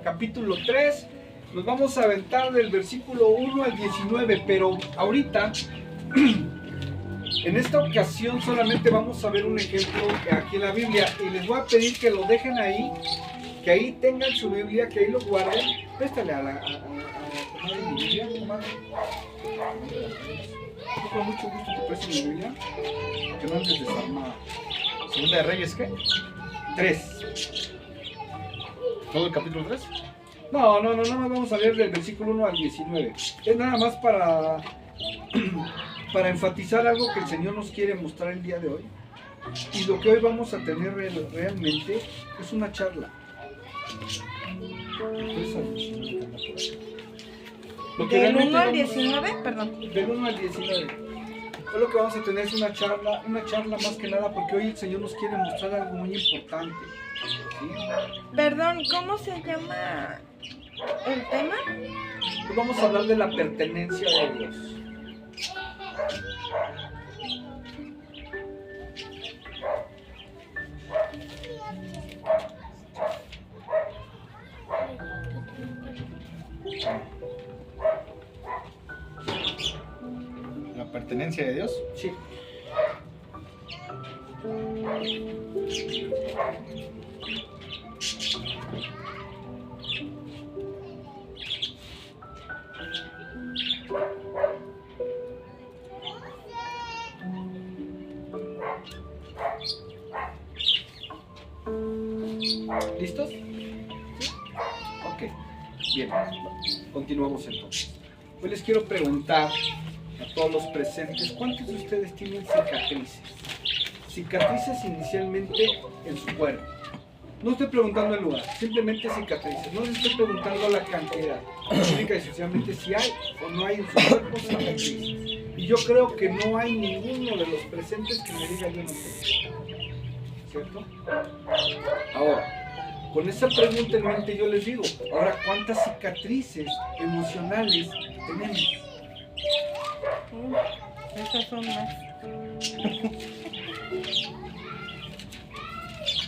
capítulo 3. Nos vamos a aventar del versículo 1 al 19, pero ahorita, en esta ocasión solamente vamos a ver un ejemplo aquí en la Biblia y les voy a pedir que lo dejen ahí, que ahí tengan su Biblia, que ahí lo guarden. Préstale a la comadre mi Biblia, comadre. Yo con mucho gusto te presto mi Biblia, que no andes desarmada. Segunda de Reyes, ¿qué? 3. ¿Todo el capítulo 3? No, vamos a leer del versículo 1 al 19. Es nada más para enfatizar algo que el Señor nos quiere mostrar el día de hoy. Y lo que hoy vamos a tener realmente es una charla. ¿Del 1 al 19? Perdón. Del 1 al 19. Hoy lo que vamos a tener es una charla más que nada porque hoy el Señor nos quiere mostrar algo muy importante. ¿Sí? Perdón, ¿cómo se llama el tema? Hoy vamos a hablar de la pertenencia de Dios. ¿La pertenencia de Dios? Sí. ¿Listos? Ok, bien, continuamos entonces. Hoy les quiero preguntar a todos los presentes, ¿cuántos de ustedes tienen cicatrices? Cicatrices inicialmente en su cuerpo. No estoy preguntando el lugar, simplemente cicatrices. No les estoy preguntando la cantidad. Única y sencillamente si hay o no hay en su cuerpo cicatrices. Y yo creo que no hay ninguno de los presentes que me diga yo no tengo. ¿Cierto? Ahora, con esa pregunta en mente yo les digo, ahora, ¿cuántas cicatrices emocionales tenemos? Esas son más.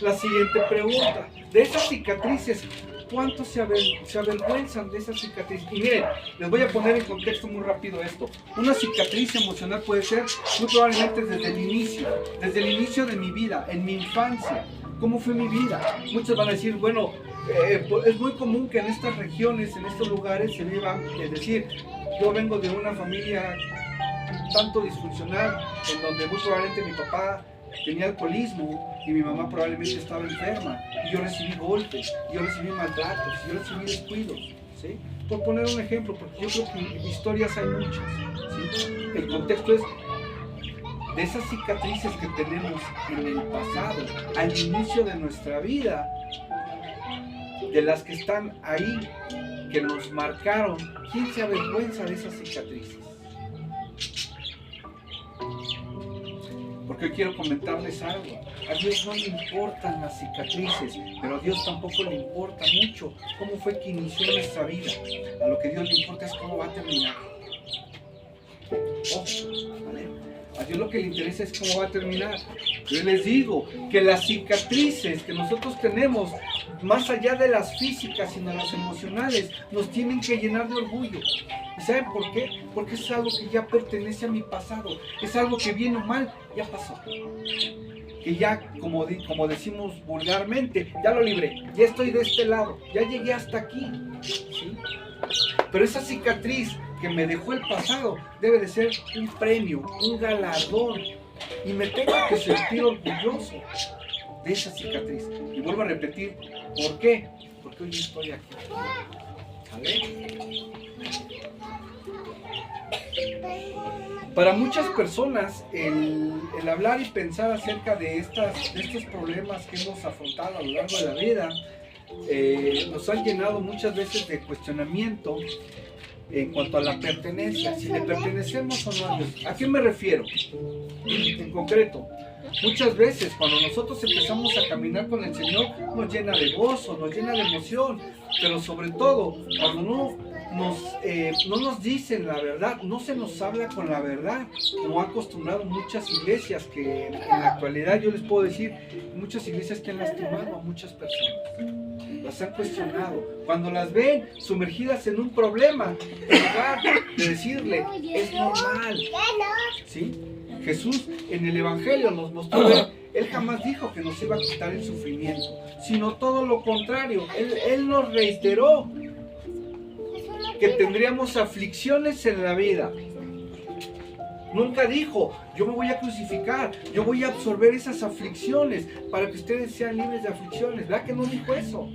La siguiente pregunta, de esas cicatrices, ¿cuántos se avergüenzan de esas cicatrices? Y miren, les voy a poner en contexto muy rápido esto. Una cicatriz emocional puede ser muy probablemente desde el inicio de mi vida, en mi infancia. ¿Cómo fue mi vida? Muchos van a decir, bueno, es muy común que en estas regiones, en estos lugares se vivan, es decir, yo vengo de una familia tanto disfuncional, en donde muy probablemente mi papá tenía alcoholismo y mi mamá probablemente estaba enferma y yo recibí golpes, yo recibí maltratos, yo recibí descuidos, ¿sí? Por poner un ejemplo, porque yo creo que historias hay muchas, ¿sí? El contexto es de esas cicatrices que tenemos en el pasado, al inicio de nuestra vida, de las que están ahí, que nos marcaron. ¿Quién se avergüenza de esas cicatrices? Porque hoy quiero comentarles algo. A Dios no le importan las cicatrices, pero a Dios tampoco le importa mucho cómo fue que inició nuestra vida. A lo que a Dios le importa es cómo va a terminar. Ojo, ¿vale? A Dios lo que le interesa es cómo va a terminar. Yo les digo que las cicatrices que nosotros tenemos, más allá de las físicas, sino las emocionales, nos tienen que llenar de orgullo. ¿Y saben por qué? Porque es algo que ya pertenece a mi pasado. Es algo que bien o mal ya pasó. Que ya, como decimos vulgarmente, ya lo libré. Ya estoy de este lado. Ya llegué hasta aquí. ¿Sí? Pero esa cicatriz que me dejó el pasado debe de ser un premio, un galardón. Y me tengo que sentir orgulloso de esa cicatriz. Y vuelvo a repetir, ¿por qué? Porque hoy estoy aquí. ¿Vale? Para muchas personas el hablar y pensar acerca de estos problemas que hemos afrontado a lo largo de la vida nos han llenado muchas veces de cuestionamiento en cuanto a la pertenencia, si le pertenecemos o no a Dios. ¿A qué me refiero? En concreto, muchas veces cuando nosotros empezamos a caminar con el Señor nos llena de gozo, nos llena de emoción, pero sobre todo cuando no nos dicen la verdad, no se nos habla con la verdad, como han acostumbrado muchas iglesias que en la actualidad yo les puedo decir, muchas iglesias que han lastimado a muchas personas. las han cuestionado. Cuando las ven sumergidas en un problema, en lugar de decirle, es normal. ¿Sí? Jesús en el Evangelio nos mostró, Él jamás dijo que nos iba a quitar el sufrimiento, sino todo lo contrario. Él nos reiteró que tendríamos aflicciones en la vida. Nunca dijo, yo me voy a crucificar, yo voy a absorber esas aflicciones para que ustedes sean libres de aflicciones. ¿Verdad que no dijo eso?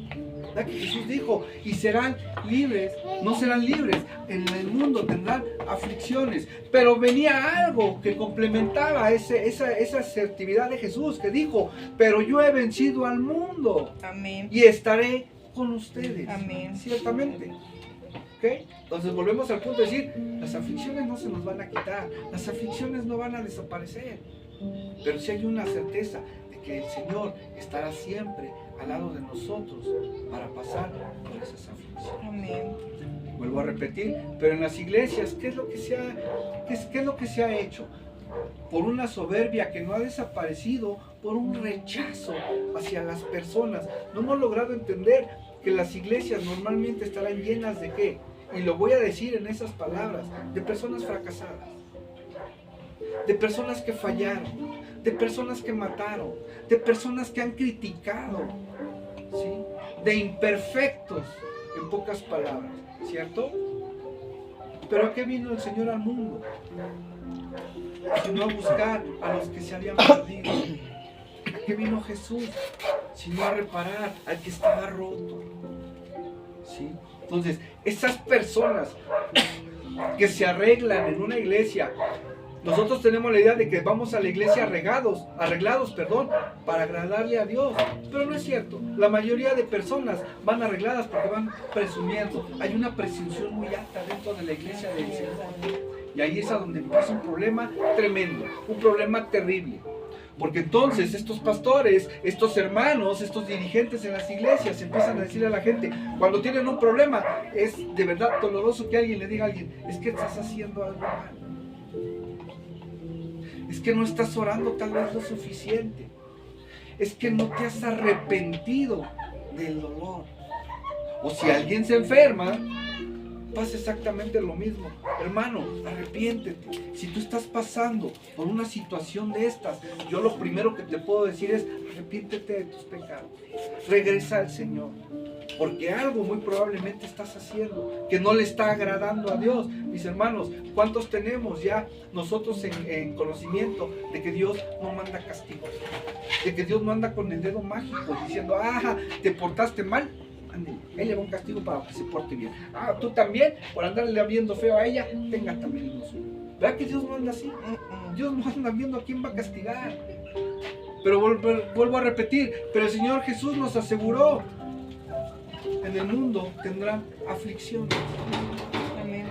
¿Verdad que Jesús dijo, y serán libres, no serán libres, en el mundo tendrán aflicciones? Pero venía algo que complementaba esa asertividad de Jesús, que dijo, pero yo he vencido al mundo. Amén. Y estaré con ustedes. Amén. Ciertamente. ¿Okay? Entonces volvemos al punto de decir, las aflicciones no se nos van a quitar, las aflicciones no van a desaparecer, pero sí hay una certeza de que el Señor estará siempre al lado de nosotros para pasar por esas aflicciones. Amén. Vuelvo a repetir, pero en las iglesias, ¿qué es lo que se ha hecho? Por una soberbia que no ha desaparecido, por un rechazo hacia las personas. No hemos logrado entender que las iglesias normalmente estarán llenas de ¿qué? Y lo voy a decir en esas palabras, de personas fracasadas, de personas que fallaron, de personas que mataron, de personas que han criticado, ¿sí? De imperfectos, en pocas palabras, ¿cierto? Pero ¿a qué vino el Señor al mundo? Sino a buscar a los que se habían perdido. ¿A qué vino Jesús? Sino a reparar al que estaba roto. ¿Sí? Entonces, esas personas que se arreglan en una iglesia, nosotros tenemos la idea de que vamos a la iglesia arreglados, para agradarle a Dios. Pero no es cierto. La mayoría de personas van arregladas porque van presumiendo. Hay una presunción muy alta dentro de la iglesia del Señor. Y ahí es a donde empieza un problema tremendo, un problema terrible. Porque entonces estos pastores, estos hermanos, estos dirigentes en las iglesias empiezan a decirle a la gente, cuando tienen un problema, es de verdad doloroso que alguien le diga a alguien, es que estás haciendo algo mal. Es que no estás orando tal vez lo suficiente. Es que no te has arrepentido del dolor. O si alguien se enferma, pasa exactamente lo mismo. Hermano, arrepiéntete. Si tú estás pasando por una situación de estas, yo lo primero que te puedo decir es, arrepiéntete de tus pecados. Regresa al Señor. Porque algo muy probablemente estás haciendo que no le está agradando a Dios. Mis hermanos, ¿cuántos tenemos ya nosotros en conocimiento de que Dios no manda castigo? De que Dios no anda con el dedo mágico diciendo, te portaste mal. Él le va un castigo para que se porte bien. Tú también, por andarle viendo feo a ella, tenga también el suyo. ¿Verdad que Dios no anda así? Dios no anda viendo a quién va a castigar. Pero vuelvo a repetir, pero el Señor Jesús nos aseguró, en el mundo tendrán aflicciones. Amén.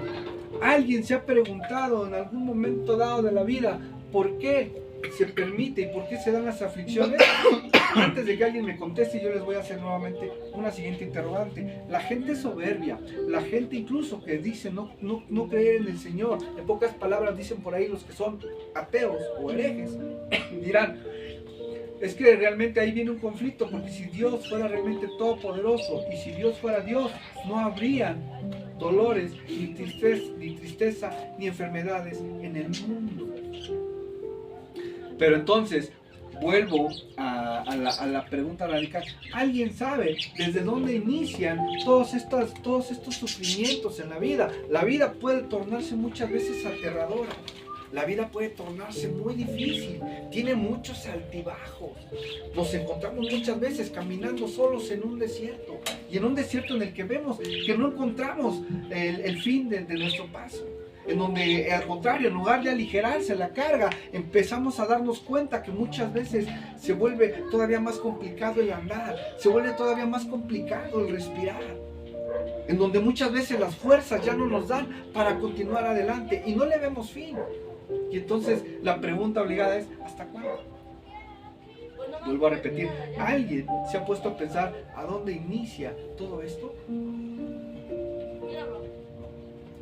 ¿Alguien se ha preguntado en algún momento dado de la vida por qué se permite y por qué se dan las aflicciones? Antes de que alguien me conteste, yo les voy a hacer nuevamente una siguiente interrogante. La gente soberbia, la gente incluso que dice no creer en el Señor, en pocas palabras dicen por ahí los que son ateos o herejes, dirán, es que realmente ahí viene un conflicto, porque si Dios fuera realmente todopoderoso y si Dios fuera Dios, no habrían dolores, ni tristeza, ni enfermedades en el mundo. Pero entonces, vuelvo a la pregunta radical. ¿Alguien sabe desde dónde inician todos estos sufrimientos en la vida? La vida puede tornarse muchas veces aterradora. La vida puede tornarse muy difícil, tiene muchos altibajos. Nos encontramos muchas veces caminando solos en un desierto, y en un desierto en el que vemos que no encontramos el fin de nuestro paso. En donde, al contrario, en lugar de aligerarse la carga, empezamos a darnos cuenta que muchas veces se vuelve todavía más complicado el andar, se vuelve todavía más complicado el respirar. En donde muchas veces las fuerzas ya no nos dan para continuar adelante y no le vemos fin. Y entonces la pregunta obligada es, ¿hasta cuándo? Vuelvo a repetir, ¿alguien se ha puesto a pensar a dónde inicia todo esto?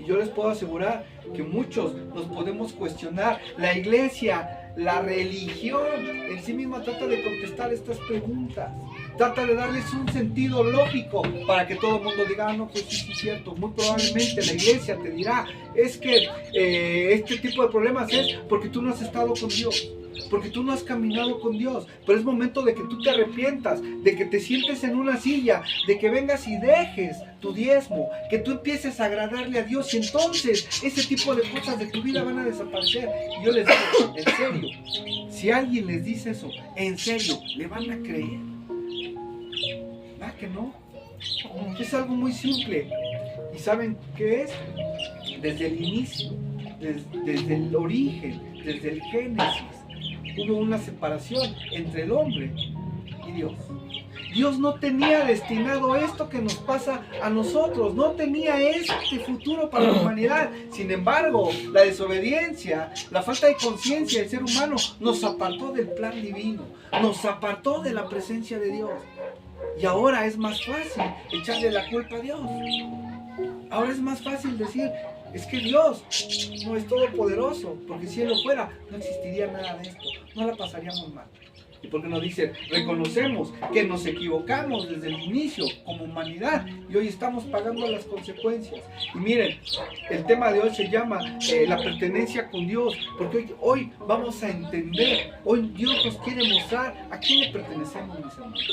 Y yo les puedo asegurar que muchos nos podemos cuestionar. La iglesia, la religión en sí misma trata de contestar estas preguntas. Trata de darles un sentido lógico para que todo el mundo diga, no, pues sí, es cierto. Muy probablemente la iglesia te dirá, es que este tipo de problemas es porque tú no has estado con Dios. Porque tú no has caminado con Dios. Pero es momento de que tú te arrepientas, de que te sientes en una silla, de que vengas y dejes tu diezmo, que tú empieces a agradarle a Dios, y entonces ese tipo de cosas de tu vida van a desaparecer. Y yo les digo, en serio, si alguien les dice eso, en serio, ¿le van a creer? ¿Verdad que no? Es algo muy simple. ¿Y saben qué es? Desde el inicio, desde el origen, desde el Génesis, hubo una separación entre el hombre y Dios. Dios no tenía destinado esto que nos pasa a nosotros, no tenía este futuro para la humanidad. Sin embargo, la desobediencia, la falta de conciencia del ser humano nos apartó del plan divino, nos apartó de la presencia de Dios. Y ahora es más fácil echarle la culpa a Dios. Ahora es más fácil decir, es que Dios no es todopoderoso, porque si Él lo fuera, no existiría nada de esto, no la pasaríamos mal. Y porque nos dicen, reconocemos que nos equivocamos desde el inicio como humanidad y hoy estamos pagando las consecuencias. Y miren, el tema de hoy se llama la pertenencia con Dios, porque hoy vamos a entender, hoy Dios nos quiere mostrar a quién le pertenecemos, mis hermanos.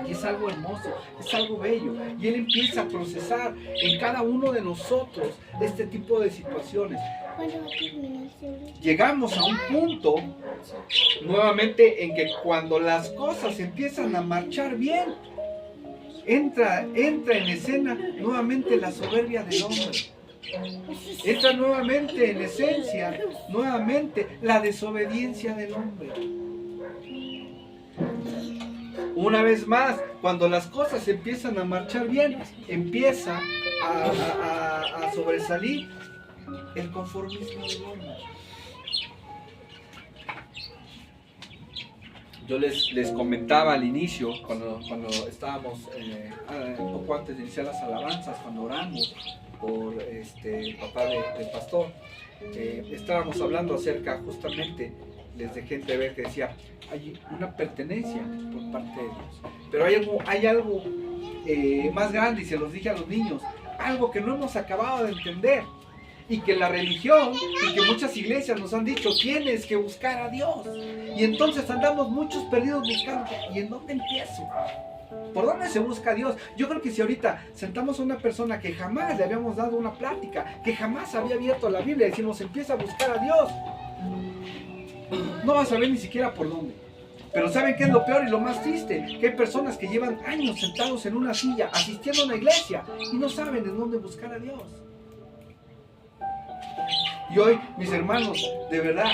Y es algo hermoso, es algo bello. Y Él empieza a procesar en cada uno de nosotros este tipo de situaciones. Llegamos a un punto nuevamente en que cuando las cosas empiezan a marchar bien, entra en escena nuevamente la soberbia del hombre. Entra nuevamente en esencia, nuevamente la desobediencia del hombre. Una vez más, cuando las cosas empiezan a marchar bien, empieza a sobresalir el conformismo del hombre. Yo les comentaba al inicio, cuando estábamos un poco antes de iniciar las alabanzas, cuando oramos por el papá del pastor, estábamos hablando acerca justamente, les dejé entrever que decía, hay una pertenencia por parte de Dios, pero hay algo más grande, y se los dije a los niños, algo que no hemos acabado de entender, y que la religión y que muchas iglesias nos han dicho, tienes que buscar a Dios, y entonces andamos muchos perdidos buscando, ¿y en dónde empiezo? ¿Por dónde se busca a Dios? Yo creo que si ahorita sentamos a una persona que jamás le habíamos dado una plática, que jamás había abierto la Biblia, y decimos, empieza a buscar a Dios, no vas a saber ni siquiera por dónde. Pero ¿saben qué es lo peor y lo más triste? Que hay personas que llevan años sentados en una silla, asistiendo a una iglesia, y no saben en dónde buscar a Dios. Y hoy, mis hermanos, de verdad,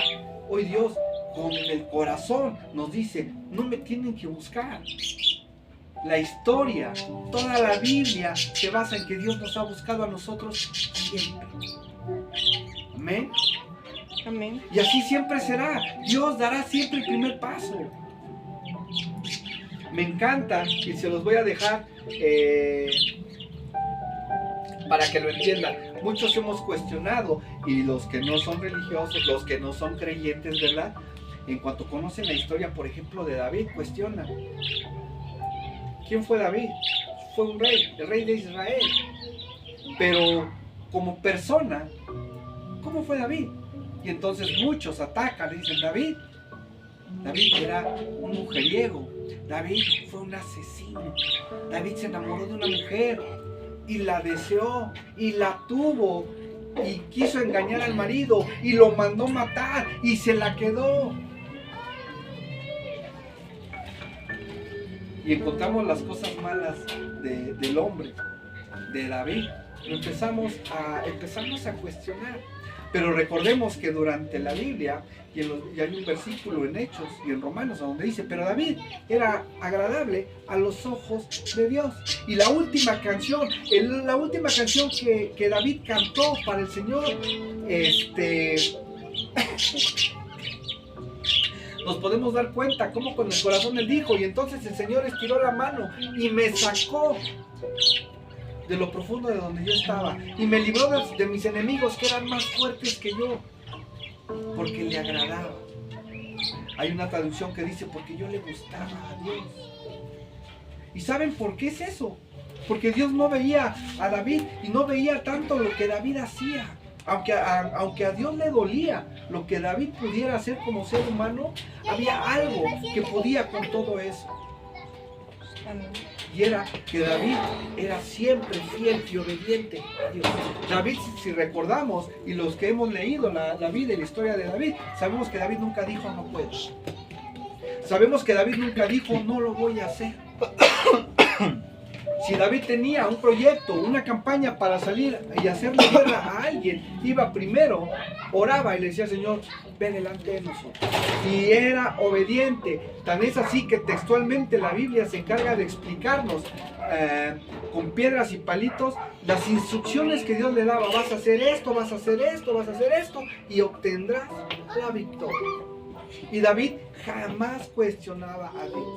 hoy Dios con el corazón nos dice, no me tienen que buscar. La historia, toda la Biblia se basa en que Dios nos ha buscado a nosotros siempre. Amén. Amén. Y así siempre será. Dios dará siempre el primer paso. Me encanta, y se los voy a dejar para que lo entiendan. Muchos hemos cuestionado, y los que no son religiosos, los que no son creyentes, ¿verdad? En cuanto conocen la historia, por ejemplo, de David, cuestionan. ¿Quién fue David? Fue un rey, el rey de Israel. Pero como persona, ¿cómo fue David? Y entonces muchos atacan y dicen, David era un mujeriego, David fue un asesino, David se enamoró de una mujer y la deseó y la tuvo y quiso engañar al marido y lo mandó matar y se la quedó. Y encontramos las cosas malas del hombre, de David. Empezamos a cuestionar. Pero recordemos que durante la Biblia, y hay un versículo en Hechos y en Romanos donde dice, pero David era agradable a los ojos de Dios. Y la última canción que David cantó para el Señor, nos podemos dar cuenta cómo con el corazón él dijo, y entonces el Señor estiró la mano y me sacó de lo profundo de donde yo estaba, y me libró de mis enemigos que eran más fuertes que yo, porque le agradaba. Hay una traducción que dice, porque yo le gustaba a Dios. ¿Y saben por qué es eso? Porque Dios no veía a David y no veía tanto lo que David hacía. Aunque a Dios le dolía lo que David pudiera hacer como ser humano, había algo que podía con todo eso. Y era que David era siempre fiel y obediente a Dios. David, si recordamos, y los que hemos leído la vida y la historia de David, sabemos que David nunca dijo no puedo. Sabemos que David nunca dijo no lo voy a hacer. Si David tenía un proyecto, una campaña para salir y hacerle guerra a alguien, iba primero, oraba y le decía, Señor, ven delante de nosotros. Y era obediente. Tan es así que textualmente la Biblia se encarga de explicarnos con piedras y palitos las instrucciones que Dios le daba. Vas a hacer esto, vas a hacer esto, vas a hacer esto y obtendrás la victoria. Y David jamás cuestionaba a Dios.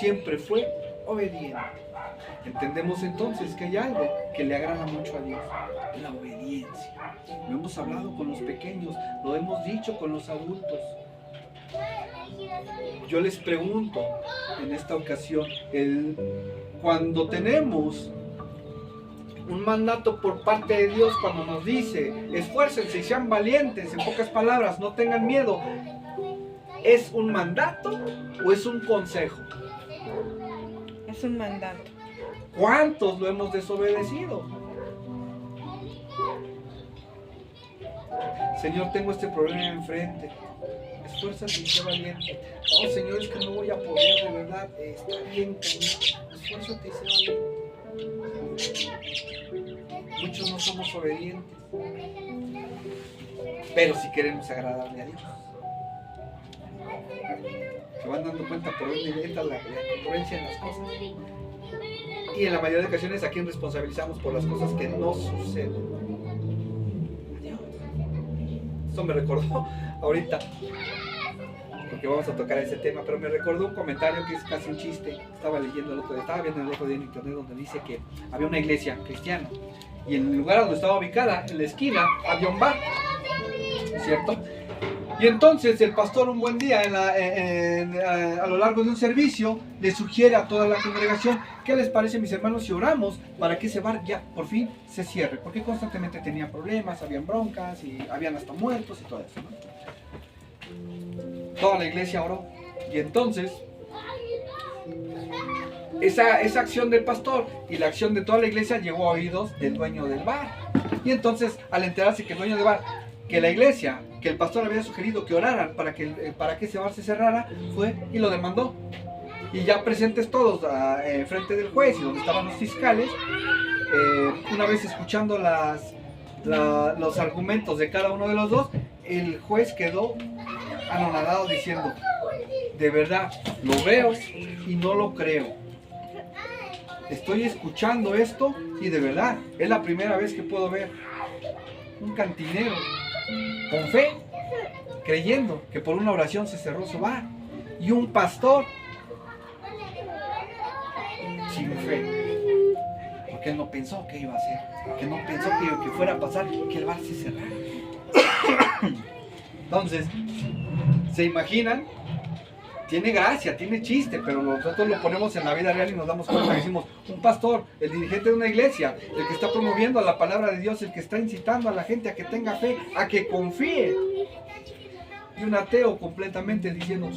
Siempre fue obediente. Entendemos entonces que hay algo que le agrada mucho a Dios, la obediencia. Lo hemos hablado con los pequeños, lo hemos dicho con los adultos. Yo les pregunto en esta ocasión, cuando tenemos un mandato por parte de Dios, cuando nos dice, esfuércense y sean valientes, en pocas palabras, no tengan miedo, ¿es un mandato o es un consejo? Es un mandato. ¿Cuántos lo hemos desobedecido? Señor, tengo este problema enfrente. Esfuérzate y sé valiente. Oh, Señor, es que no voy a poder, de verdad. Está bien, Señor. Esfuérzate y sé valiente. Muchos no somos obedientes, pero sí queremos agradarle a Dios. Se van dando cuenta por dónde entra la congruencia en las cosas. Y en la mayoría de ocasiones, ¿a quién responsabilizamos por las cosas que no suceden? Dios. Esto me recordó ahorita, porque vamos a tocar ese tema, pero me recordó un comentario que es casi un chiste. Estaba viendo el otro día en internet, donde dice que había una iglesia cristiana y en el lugar donde estaba ubicada, en la esquina, había un bar, ¿cierto? Y entonces el pastor un buen día a lo largo de un servicio le sugiere a toda la congregación, ¿qué les parece, mis hermanos, si oramos para que ese bar ya por fin se cierre? Porque constantemente tenían problemas, habían broncas y habían hasta muertos y todo eso, ¿no? Toda la iglesia oró y entonces esa acción del pastor y la acción de toda la iglesia llegó a oídos del dueño del bar. Y entonces, al enterarse que el dueño del bar, que la iglesia, que el pastor había sugerido que oraran para que ese bar se cerrara, fue y lo demandó. Y ya presentes todos frente del juez y donde estaban los fiscales, una vez escuchando los argumentos de cada uno de los dos, el juez quedó anonadado diciendo, de verdad, lo veo y no lo creo. Estoy escuchando esto y de verdad, es la primera vez que puedo ver un cantinero con fe, creyendo que por una oración se cerró su bar, y un pastor sin fe, porque él no pensó que iba a hacer, que no pensó que fuera a pasar, que el bar se cerrara. Entonces, ¿se imaginan? Tiene gracia, tiene chiste, pero nosotros lo ponemos en la vida real y nos damos cuenta que decimos, un pastor, el dirigente de una iglesia, el que está promoviendo la palabra de Dios, el que está incitando a la gente a que tenga fe, a que confíe. Y un ateo completamente diciendo,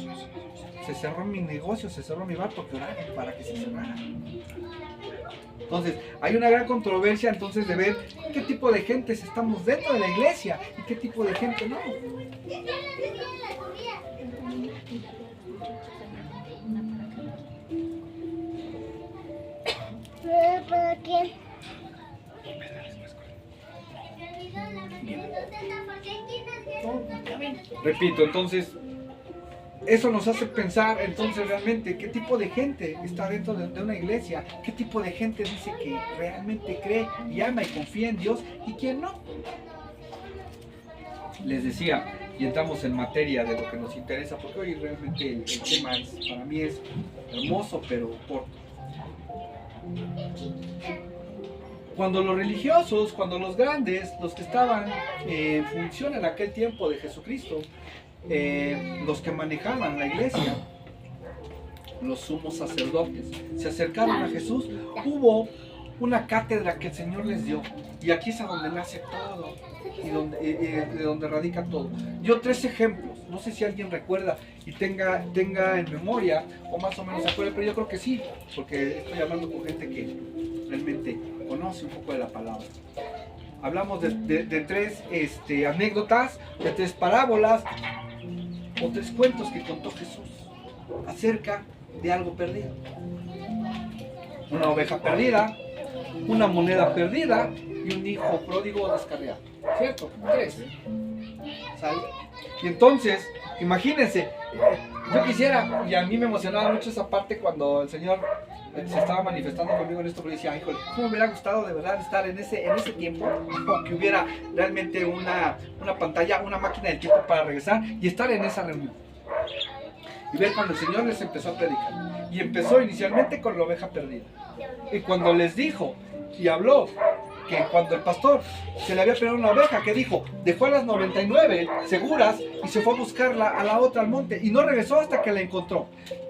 se cerró mi negocio, se cerró mi bar porque oraron para que se cerrara. Entonces, hay una gran controversia entonces de ver qué tipo de gentes estamos dentro de la iglesia y qué tipo de gente no. ¿Para qué? Repito, entonces, eso nos hace pensar entonces realmente qué tipo de gente está dentro de una iglesia, qué tipo de gente dice que realmente cree y ama y confía en Dios y quién no. Les decía, y entramos en materia de lo que nos interesa, porque hoy realmente el tema para mí es hermoso pero corto. Cuando los religiosos, cuando los grandes, los que estaban en función en aquel tiempo de Jesucristo, los que manejaban la iglesia, los sumos sacerdotes, se acercaron a Jesús, hubo una cátedra que el Señor les dio, y aquí es a donde nace todo, y de donde radica todo. Dio 3 ejemplos, no sé si alguien recuerda y tenga en memoria, o más o menos se acuerda, pero yo creo que sí, porque estoy hablando con gente que realmente conoce un poco de la palabra. Hablamos de 3 anécdotas, de 3 parábolas, o 3 cuentos que contó Jesús acerca de algo perdido. Una oveja perdida, una moneda perdida y un hijo pródigo descarriado. ¿Cierto? 3. ¿Sale? Y entonces, imagínense, yo quisiera, y a mí me emocionaba mucho esa parte cuando el Señor se estaba manifestando conmigo en esto, pero decía, híjole, ¿cómo me hubiera gustado de verdad estar en ese tiempo? O que hubiera realmente una pantalla, una máquina del tiempo para regresar y estar en esa reunión. Y ver cuando el Señor les empezó a predicar. Y empezó inicialmente con la oveja perdida. Y cuando les dijo y habló que cuando el pastor se le había perdido una oveja, que dijo, dejó a las 99 seguras y se fue a buscarla a la otra al monte y no regresó hasta que la encontró.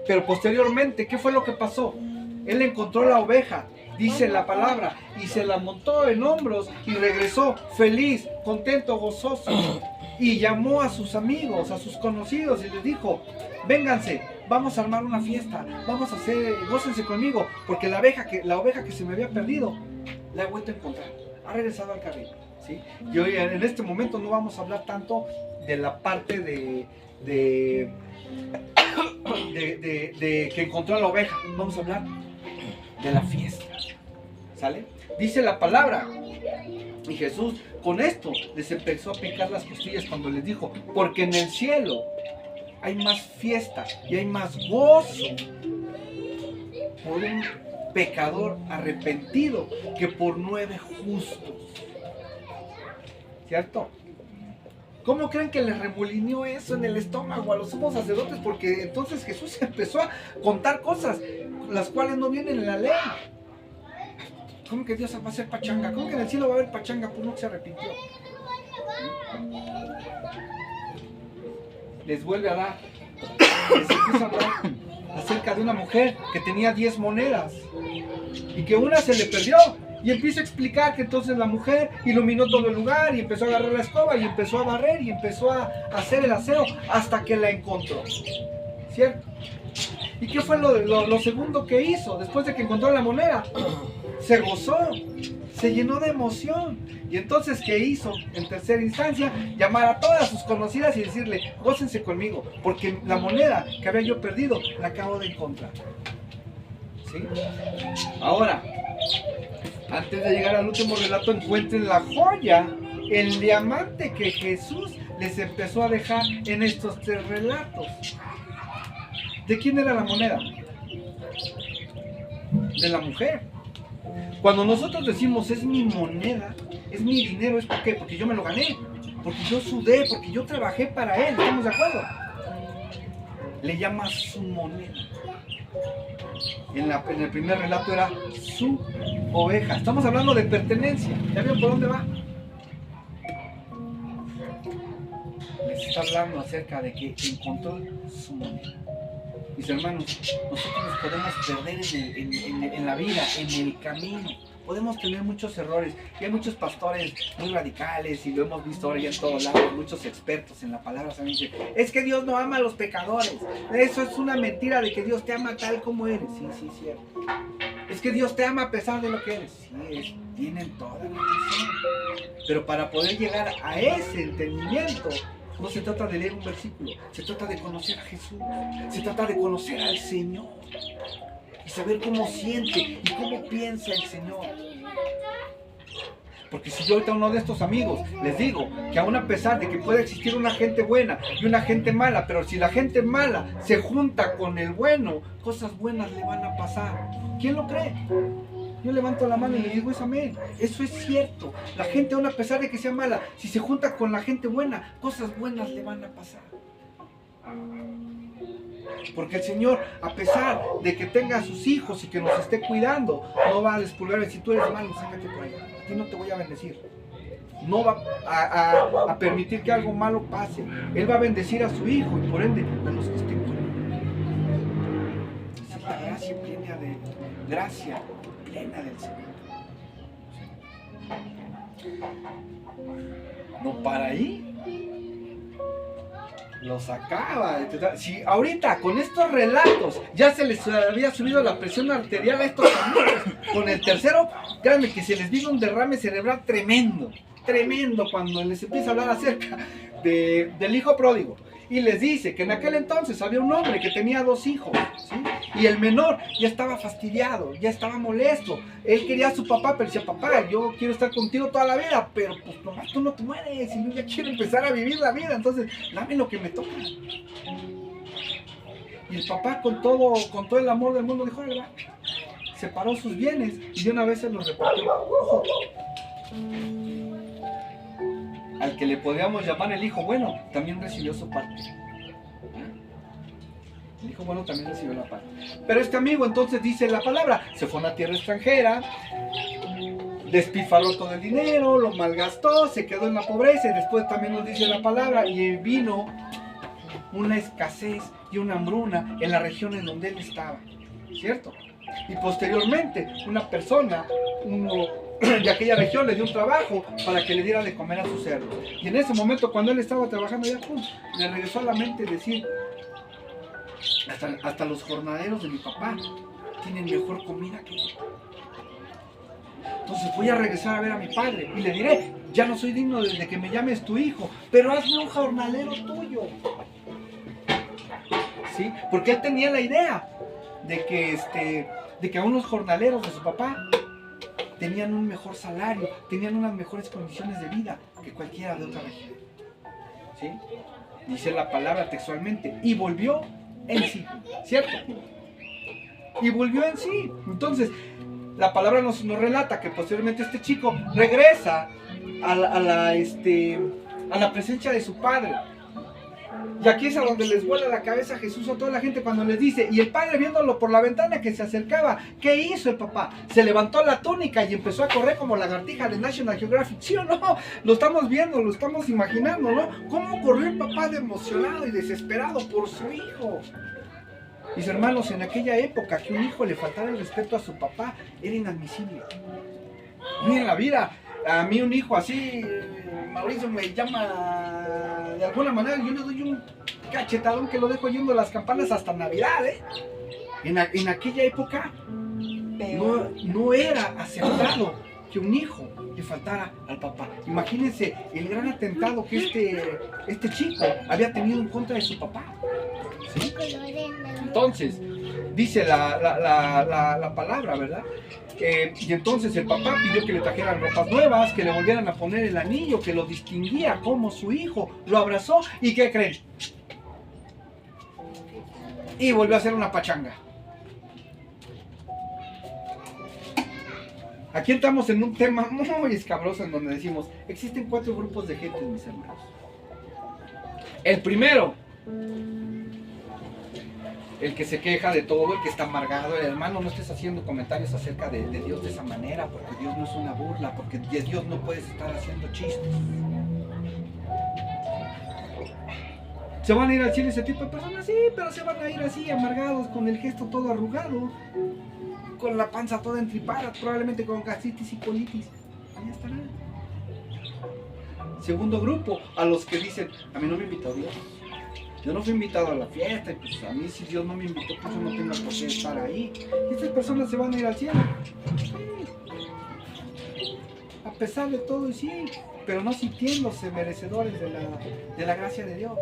Pero posteriormente, ¿qué fue lo que pasó? Él encontró la oveja, dice la palabra, y se la montó en hombros y regresó feliz, contento, gozoso. Y llamó a sus amigos, a sus conocidos y les dijo, vénganse, vamos a armar una fiesta, vamos a hacer, gócense conmigo, porque la oveja que se me había perdido, la he vuelto a encontrar, ha regresado al carril, ¿sí? Y hoy en este momento no vamos a hablar tanto de la parte de que encontró a la oveja, vamos a hablar de la fiesta, ¿sale? Dice la palabra, y Jesús con esto les empezó a picar las costillas cuando les dijo, porque en el cielo hay más fiesta y hay más gozo por un pecador arrepentido que por 9 justos. ¿Cierto? ¿Cómo creen que les remolineó eso en el estómago a los sumos sacerdotes? Porque entonces Jesús empezó a contar cosas las cuales no vienen en la ley. ¿Cómo que Dios va a hacer pachanga? ¿Cómo que en el cielo va a haber pachanga por uno que se arrepintió? Les vuelve a dar. Les empieza a hablar acerca de una mujer que tenía 10 monedas y que una se le perdió. Y empieza a explicar que entonces la mujer iluminó todo el lugar y empezó a agarrar la escoba y empezó a barrer y empezó a hacer el aseo hasta que la encontró. ¿Cierto? ¿Y qué fue lo segundo que hizo después de que encontró la moneda? Se gozó, se llenó de emoción. Y entonces, ¿qué hizo? En tercera instancia, llamar a todas sus conocidas y decirle, gócense conmigo, porque la moneda que había yo perdido, la acabo de encontrar. ¿Sí? Ahora, antes de llegar al último relato, encuentren la joya, el diamante que Jesús les empezó a dejar en estos 3 relatos. ¿De quién era la moneda? De la mujer. Cuando nosotros decimos es mi moneda, es mi dinero, ¿es por qué? Porque yo me lo gané, porque yo sudé, porque yo trabajé para él, ¿estamos de acuerdo? Le llama su moneda. En el primer relato era su oveja. Estamos hablando de pertenencia. ¿Ya vieron por dónde va? Les está hablando acerca de que encontró su moneda. Mis hermanos, nosotros nos podemos perder en la vida, en el camino. Podemos tener muchos errores. Y hay muchos pastores muy radicales, y lo hemos visto ahora ya en todos lados, muchos expertos en la palabra saben que es que Dios no ama a los pecadores. Eso es una mentira de que Dios te ama tal como eres. Sí, cierto. Es que Dios te ama a pesar de lo que eres. Sí, tienen toda la razón. Pero para poder llegar a ese entendimiento, no se trata de leer un versículo, se trata de conocer a Jesús, se trata de conocer al Señor y saber cómo siente y cómo piensa el Señor. Porque si yo ahorita a uno de estos amigos les digo que aún a pesar de que puede existir una gente buena y una gente mala, pero si la gente mala se junta con el bueno, cosas buenas le van a pasar. ¿Quién lo cree? Yo levanto la mano y le digo, es amén. Eso es cierto. La gente, aún a pesar de que sea mala, si se junta con la gente buena, cosas buenas le van a pasar. Porque el Señor, a pesar de que tenga a sus hijos y que nos esté cuidando, no va a despulgar y decir, tú eres malo, sácate por allá, a ti no te voy a bendecir. No va a permitir que algo malo pase. Él va a bendecir a su hijo y por ende a los que estén con él. Esa es la gracia plena del Señor. No para ahí. Lo sacaba. Si ahorita con estos relatos ya se les había subido la presión arterial a estos amigos, con el tercero, créanme que se les vino un derrame cerebral tremendo. Tremendo cuando les empieza a hablar acerca del hijo pródigo. Y les dice que en aquel entonces había un hombre que tenía 2 hijos, ¿sí? Y el menor ya estaba fastidiado, ya estaba molesto. Él quería a su papá, pero decía, papá, yo quiero estar contigo toda la vida, pero pues nomás tú no te mueres y yo ya quiero empezar a vivir la vida, entonces dame lo que me toca. Y el papá con todo el amor del mundo dijo, va, separó sus bienes y de una vez se los repartió. Ojo. Al que le podríamos llamar el hijo bueno, también recibió su parte. El hijo bueno también recibió la parte. Pero este amigo entonces dice la palabra, se fue a una tierra extranjera, despilfarró todo el dinero, lo malgastó, se quedó en la pobreza y después también nos dice la palabra y vino una escasez y una hambruna en la región en donde él estaba, ¿cierto? Y posteriormente una persona, de aquella región le dio un trabajo para que le diera de comer a sus cerdos. Y en ese momento cuando él estaba trabajando ya, le regresó a la mente decir, hasta los jornaleros de mi papá tienen mejor comida que yo. Entonces voy a regresar a ver a mi padre y le diré, ya no soy digno de que me llames tu hijo, pero hazme un jornalero tuyo. ¿Sí? Porque él tenía la idea de que a unos jornaleros de su papá tenían un mejor salario, tenían unas mejores condiciones de vida que cualquiera de otra región. ¿Sí? Dice la palabra textualmente, y volvió en sí, ¿cierto? Y volvió en sí. Entonces, la palabra nos relata que posteriormente este chico regresa a la presencia de su padre. Y aquí es a donde les vuela la cabeza a Jesús a toda la gente cuando les dice, y el padre viéndolo por la ventana que se acercaba, ¿qué hizo el papá? Se levantó la túnica y empezó a correr como lagartija de National Geographic, ¿sí o no? Lo estamos viendo, lo estamos imaginando, ¿no? ¿Cómo corrió el papá de emocionado y desesperado por su hijo? Mis hermanos, en aquella época que un hijo le faltara el respeto a su papá era inadmisible. Ni en la vida, a mí un hijo así, Mauricio me llama de alguna manera, yo le doy un cachetadón que lo dejo yendo las campanas hasta Navidad, ¿eh? En aquella época no era aceptado que un hijo le faltara al papá. Imagínense el gran atentado que este chico había tenido en contra de su papá. ¿Sí? Entonces, dice la palabra, ¿verdad? Y entonces el papá pidió que le trajeran ropas nuevas, que le volvieran a poner el anillo, que lo distinguía como su hijo, lo abrazó y ¿qué creen? Y volvió a hacer una pachanga. Aquí estamos en un tema muy escabroso en donde decimos, existen 4 grupos de gente, mis hermanos. El primero, el que se queja de todo, el que está amargado. El hermano, no estés haciendo comentarios acerca de Dios de esa manera, porque Dios no es una burla, porque de Dios no puedes estar haciendo chistes. ¿Se van a ir al cielo ese tipo de personas? Sí, pero se van a ir así, amargados, con el gesto todo arrugado, con la panza toda entripada, probablemente con gastritis y colitis. Ahí estarán. Segundo grupo, a los que dicen, a mí no me invitó Dios. Yo no fui invitado a la fiesta y pues a mí si Dios no me invitó, pues yo no tengo por qué estar ahí. Estas personas se van a ir al cielo. Sí. A pesar de todo, y sí, pero no sintiéndose merecedores de la gracia de Dios.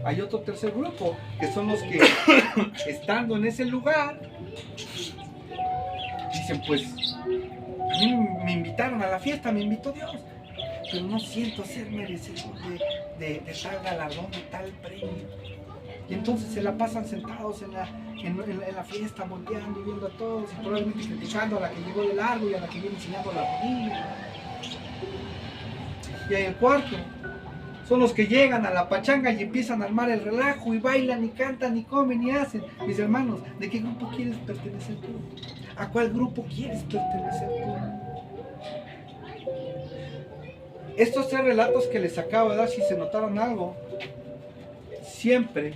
Hay otro tercer grupo, que son los que, estando en ese lugar, dicen, pues, a mí me invitaron a la fiesta, me invitó Dios, pero no siento ser merecedor de tal galardón, de tal premio. Y entonces se la pasan sentados en la fiesta, volteando y viendo a todos, y probablemente criticando a la que llegó de largo y a la que viene enseñando la rodilla. Y hay el cuarto, Son los que llegan a la pachanga y empiezan a armar el relajo y bailan y cantan y comen y hacen. Mis hermanos, ¿de qué grupo quieres pertenecer tú? ¿A cuál grupo quieres pertenecer tú? Estos 3 relatos que les acabo de dar, si se notaron algo, siempre,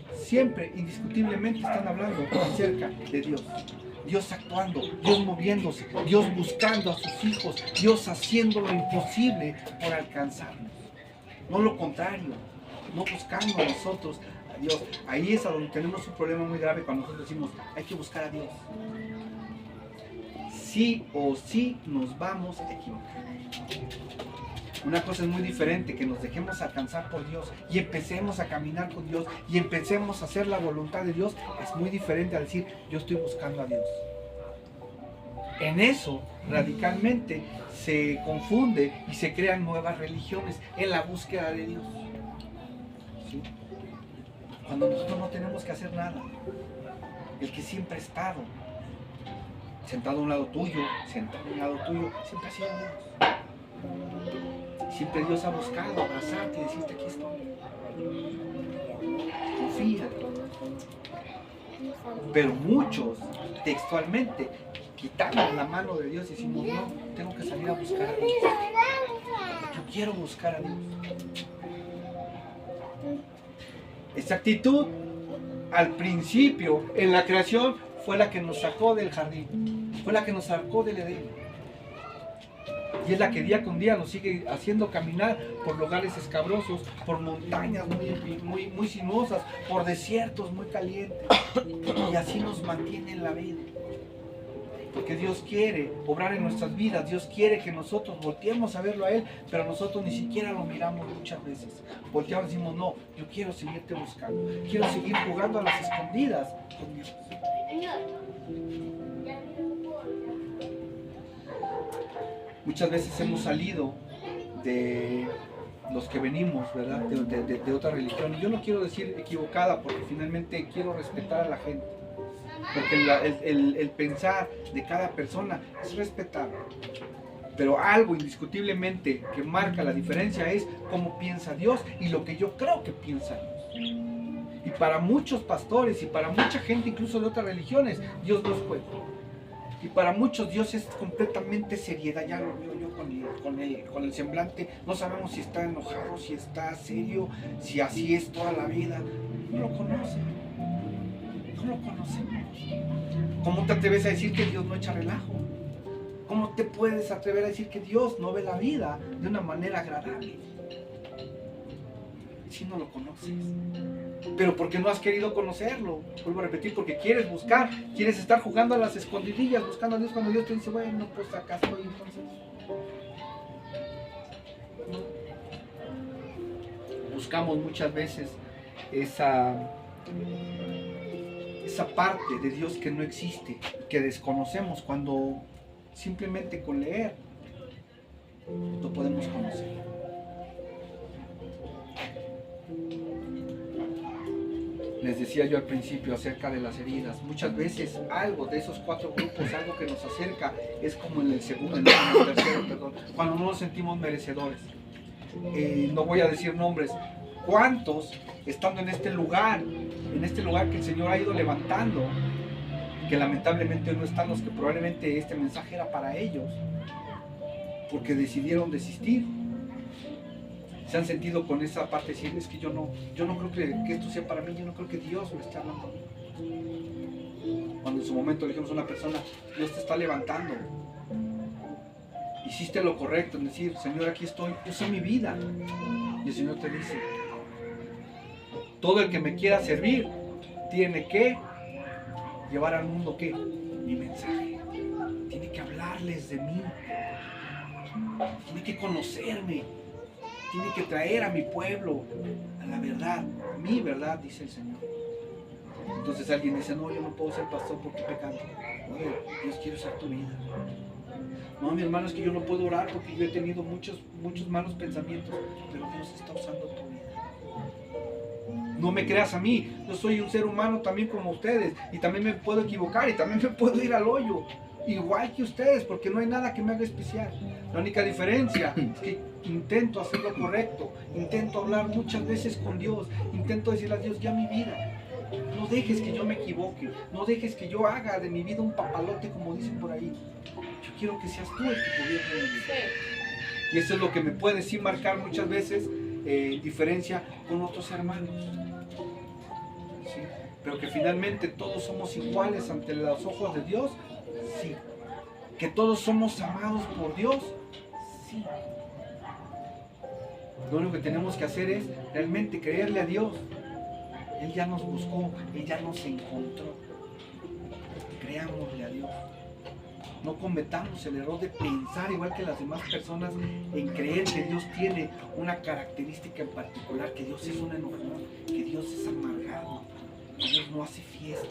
indiscutiblemente están hablando acerca de Dios. Dios actuando, Dios moviéndose, Dios buscando a sus hijos, Dios haciendo lo imposible por alcanzarnos. No lo contrario, no buscando a nosotros a Dios. Ahí es a donde tenemos un problema muy grave cuando nosotros decimos, hay que buscar a Dios. Sí o sí nos vamos a equivocar. Una cosa es muy diferente, que nos dejemos alcanzar por Dios y empecemos a caminar con Dios y empecemos a hacer la voluntad de Dios. Es muy diferente a decir, yo estoy buscando a Dios. En eso, radicalmente, se confunde y se crean nuevas religiones en la búsqueda de Dios. ¿Sí? Cuando nosotros no tenemos que hacer nada. El que siempre ha estado, sentado a un lado tuyo, sentado a un lado tuyo, siempre ha sido Dios. Siempre Dios ha buscado abrazarte y decirte, aquí estoy. Confía. Pero muchos, textualmente, quitamos la mano de Dios y decimos, no, tengo que salir a buscar a Dios. Yo quiero buscar a Dios. Esta actitud, al principio, en la creación, fue la que nos sacó del jardín. Fue la que nos sacó del Edén. Y es la que día con día nos sigue haciendo caminar por lugares escabrosos, por montañas muy sinuosas, por desiertos muy calientes. Y así nos mantiene en la vida. Porque Dios quiere obrar en nuestras vidas, Dios quiere que nosotros volteemos a verlo a Él, pero nosotros ni siquiera lo miramos muchas veces. Volteamos y decimos, no, yo quiero seguirte buscando, quiero seguir jugando a las escondidas con Dios. Muchas veces hemos salido de los que venimos, ¿verdad? De otra religión. Y yo no quiero decir equivocada, porque finalmente quiero respetar a la gente. Porque el pensar de cada persona es respetable. Pero algo indiscutiblemente que marca la diferencia es cómo piensa Dios y lo que yo creo que piensa Dios. Y para muchos pastores y para mucha gente incluso de otras religiones, Dios no es juego. Y para muchos Dios es completamente seriedad. Ya lo veo yo con el semblante. No sabemos si está enojado, si está serio, si así es toda la vida. No lo conocen. No lo conocemos. ¿Cómo te atreves a decir que Dios no echa relajo? ¿Cómo te puedes atrever a decir que Dios no ve la vida de una manera agradable? Si no lo conoces. Pero porque no has querido conocerlo. Vuelvo a repetir, porque quieres buscar, quieres estar jugando a las escondidillas, buscando a Dios cuando Dios te dice, bueno, pues acá estoy entonces. ¿No? Buscamos muchas veces esa parte de Dios que no existe, que desconocemos, cuando simplemente con leer lo podemos conocer. Les decía yo al principio acerca de las heridas. Muchas veces algo de esos 4 grupos, algo que nos acerca, es como en el segundo, en el tercero, perdón, cuando no nos sentimos merecedores. No voy a decir nombres. ¿Cuántos, estando en este lugar que el Señor ha ido levantando, que lamentablemente no están, los que probablemente este mensaje era para ellos, porque decidieron desistir? Se han sentido con esa parte de decir, es que yo no creo que esto sea para mí, yo no creo que Dios me esté hablando a mí. Cuando en su momento le dijimos a una persona, Dios te está levantando. Hiciste lo correcto en decir, Señor, aquí estoy, usa mi vida. Y el Señor te dice, todo el que me quiera servir tiene que llevar al mundo, ¿qué? Mi mensaje. Tiene que hablarles de mí. Tiene que conocerme. Tiene que traer a mi pueblo a la verdad, a mi verdad, dice el Señor. Entonces alguien dice, no, yo no puedo ser pastor porque pecando. Oye, Dios quiere usar tu vida. No, mi hermano, es que yo no puedo orar porque yo he tenido muchos malos pensamientos, pero Dios está usando tu vida. No me creas a mí, yo soy un ser humano también como ustedes, y también me puedo equivocar, y también me puedo ir al hoyo. igual que ustedes, porque no hay nada que me haga especial. La única diferencia es que intento hacer lo correcto, intento hablar muchas veces con Dios, intento decirle a Dios, ya mi vida, no dejes que yo me equivoque, no dejes que yo haga de mi vida un papalote como dicen por ahí. Yo quiero que seas tú el que gobierne mi vida. Y eso es lo que me puede sí marcar muchas veces diferencia con otros hermanos. ¿Sí? Pero que finalmente todos somos iguales ante los ojos de Dios, sí. Que todos somos amados por Dios, sí. Lo único que tenemos que hacer es realmente creerle a Dios. Él ya nos buscó, Él ya nos encontró. Creámosle a Dios. No cometamos el error de pensar igual que las demás personas en creer que Dios tiene una característica en particular, que Dios es un enojón, que Dios es amargado, que Dios no hace fiestas,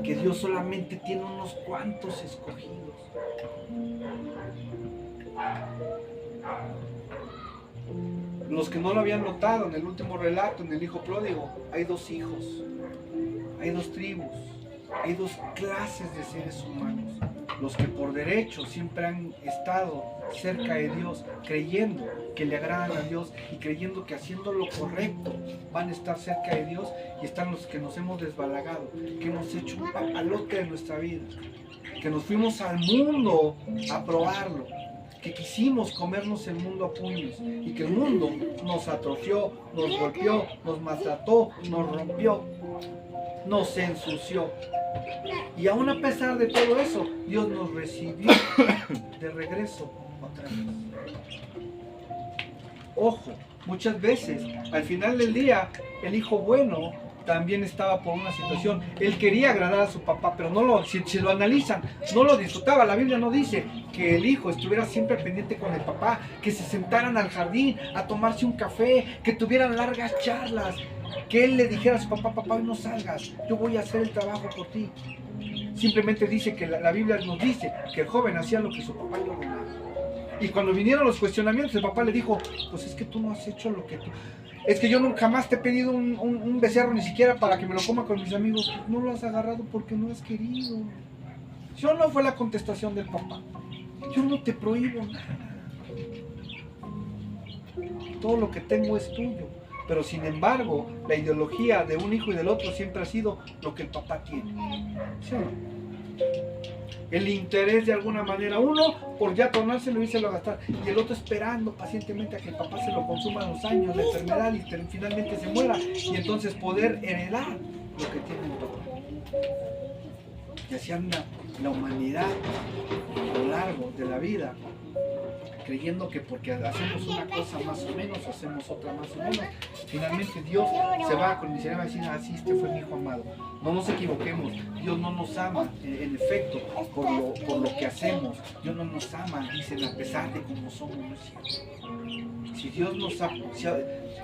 que Dios solamente tiene unos cuantos escogidos. Los que no lo habían notado en el último relato, en el hijo pródigo, hay dos hijos, hay dos tribus, hay dos clases de seres humanos. Los que por derecho siempre han estado cerca de Dios, creyendo que le agradan a Dios y creyendo que haciendo lo correcto van a estar cerca de Dios, y están los que nos hemos desbalagado, que hemos hecho un papalote de nuestra vida, que nos fuimos al mundo a probarlo, que quisimos comernos el mundo a puños y que el mundo nos atrofió, nos golpeó, nos maltrató, nos rompió, nos ensució. Y aún a pesar de todo eso, Dios nos recibió de regreso otra vez. Ojo, muchas veces, al final del día, el hijo bueno también estaba por una situación. Él quería agradar a su papá, pero si lo analizan, no lo disfrutaba. La Biblia no dice que el hijo estuviera siempre pendiente con el papá, que se sentaran al jardín a tomarse un café, que tuvieran largas charlas, que él le dijera a su papá, papá, no salgas, yo voy a hacer el trabajo por ti. Simplemente dice que la Biblia nos dice que el joven hacía lo que su papá le ordenaba. Y cuando vinieron los cuestionamientos, el papá le dijo, pues es que tú no has hecho lo que tú... Es que yo nunca jamás te he pedido un becerro ni siquiera para que me lo coma con mis amigos. No lo has agarrado porque no has querido. ¿Sí o no? Fue la contestación del papá. Yo no te prohíbo nada. Todo lo que tengo es tuyo. Pero sin embargo, la ideología de un hijo y del otro siempre ha sido lo que el papá tiene. ¿Sí o no? El interés de alguna manera, uno por ya tornárselo y se lo gastar, y el otro esperando pacientemente a que el papá se lo consuma los años de enfermedad y finalmente se muera, y entonces poder heredar lo que tiene el papá. Y así anda la humanidad a lo largo de la vida, creyendo que porque hacemos una cosa más o menos, hacemos otra más o menos, finalmente Dios se va a condicionar y va a decir, así este fue mi hijo amado. No nos equivoquemos, Dios no nos ama, en efecto, por lo que hacemos. Dios no nos ama, dicen, a pesar de cómo somos, ¿no es cierto? Si Dios nos ha...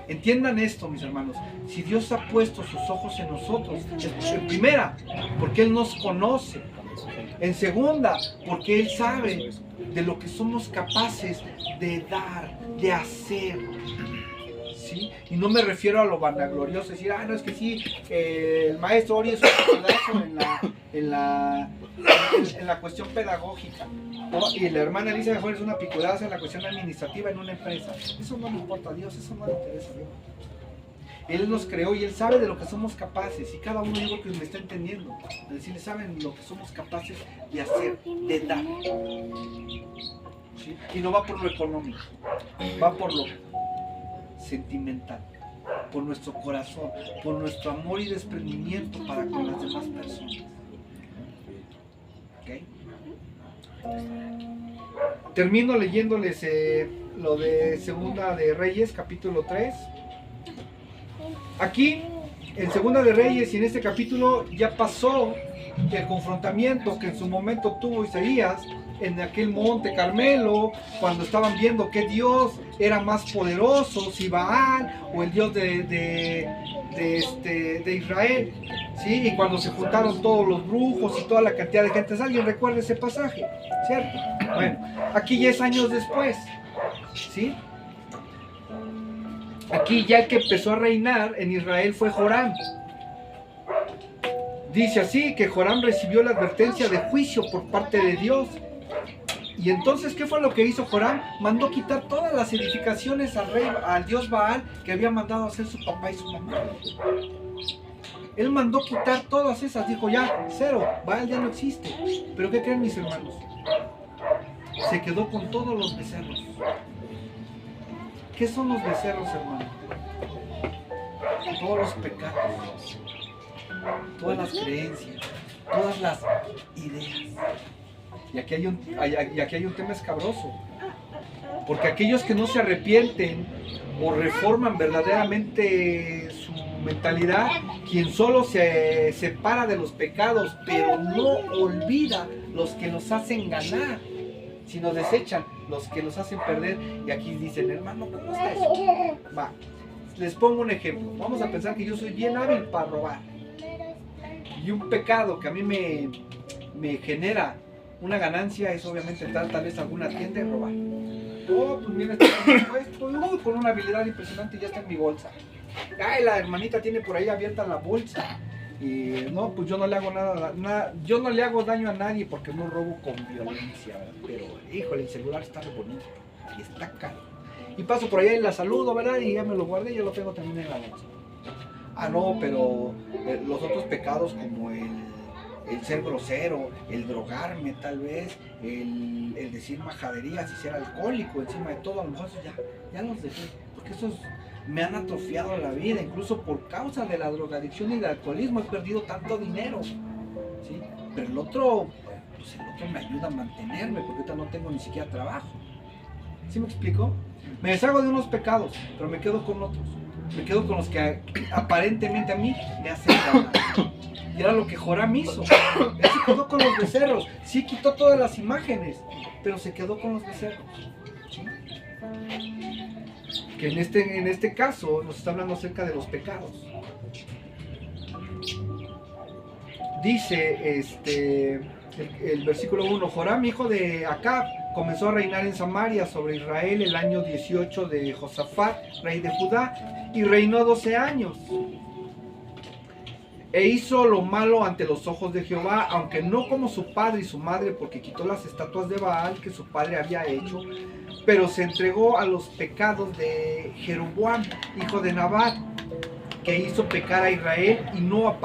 entiendan esto, mis hermanos, si Dios ha puesto sus ojos en nosotros, en primera, porque Él nos conoce. En segunda, porque Él sabe de lo que somos capaces de dar, de hacer. ¿Sí? Y no me refiero a lo vanaglorioso, decir, no, es que sí, el maestro Ori es un pedazo en la cuestión pedagógica, ¿no? Y la hermana Elisa mejor es una picuraza en la cuestión administrativa en una empresa. Eso no le importa a Dios, eso no le interesa a Dios. Él nos creó y Él sabe de lo que somos capaces, y cada uno, digo, que me está entendiendo, es decir, saben lo que somos capaces de hacer, de dar. ¿Sí? Y no va por lo económico, va por lo sentimental, por nuestro corazón, por nuestro amor y desprendimiento para con las demás personas. ¿Okay? Termino leyéndoles lo de Segunda de Reyes, capítulo 3. Aquí, en Segunda de Reyes y en este capítulo, ya pasó el confrontamiento que en su momento tuvo Isaías en aquel monte Carmelo, cuando estaban viendo qué Dios era más poderoso, si Baal o el Dios de Israel, ¿sí? Y cuando se juntaron todos los brujos y toda la cantidad de gente. ¿Alguien recuerda ese pasaje? ¿Cierto? Bueno, aquí ya es años después, ¿sí? Aquí ya el que empezó a reinar en Israel fue Joram. Dice así que Joram recibió la advertencia de juicio por parte de Dios. Y entonces, ¿qué fue lo que hizo Joram? Mandó quitar todas las edificaciones al dios Baal que había mandado hacer su papá y su mamá. Él mandó quitar todas esas, dijo ya, cero, Baal ya no existe. Pero ¿qué creen mis hermanos? Se quedó con todos los becerros. ¿Qué son los becerros, hermano? Todos los pecados, todas las creencias, todas las ideas. Y aquí hay un tema escabroso. Porque aquellos que no se arrepienten o reforman verdaderamente su mentalidad, quien solo se separa de los pecados, pero no olvida los que nos hacen ganar, sino desechan los que nos hacen perder. Y aquí dicen, hermano, ¿cómo está eso? Va, les pongo un ejemplo. Vamos a pensar que yo soy bien hábil para robar. Y un pecado que a mí me genera una ganancia es obviamente entrar tal vez a alguna tienda y robar. Oh, pues mira, con una habilidad impresionante ya está en mi bolsa. Ay, la hermanita tiene por ahí abierta la bolsa. Y no, pues yo no le hago nada, yo no le hago daño a nadie porque no robo con violencia, ¿verdad? Pero, híjole, el celular está re bonito y está caro. Y paso por allá y la saludo, ¿verdad? Y ya me lo guardé y ya lo tengo también en la bolsa. Ah, no, pero los otros pecados como el ser grosero, el drogarme tal vez, el decir majaderías y ser alcohólico encima de todo, a lo mejor eso ya los dejé, porque esos me han atrofiado la vida, incluso por causa de la drogadicción y del alcoholismo he perdido tanto dinero, ¿sí? Pero el otro me ayuda a mantenerme, porque ahorita no tengo ni siquiera trabajo. ¿Sí me explico? Me deshago de unos pecados, pero me quedo con otros. Me quedo con los que aparentemente a mí me hacen ganar. Y era lo que Joram hizo. Él se quedó con los becerros. Sí quitó todas las imágenes, pero se quedó con los becerros. ¿Sí? Que en este caso nos está hablando acerca de los pecados. Dice el versículo 1, Joram, hijo de Acab, comenzó a reinar en Samaria sobre Israel el año 18 de Josafat, rey de Judá, y reinó 12 años. E hizo lo malo ante los ojos de Jehová, aunque no como su padre y su madre, porque quitó las estatuas de Baal que su padre había hecho, pero se entregó a los pecados de Jeroboam, hijo de Nabat, que hizo pecar a Israel y no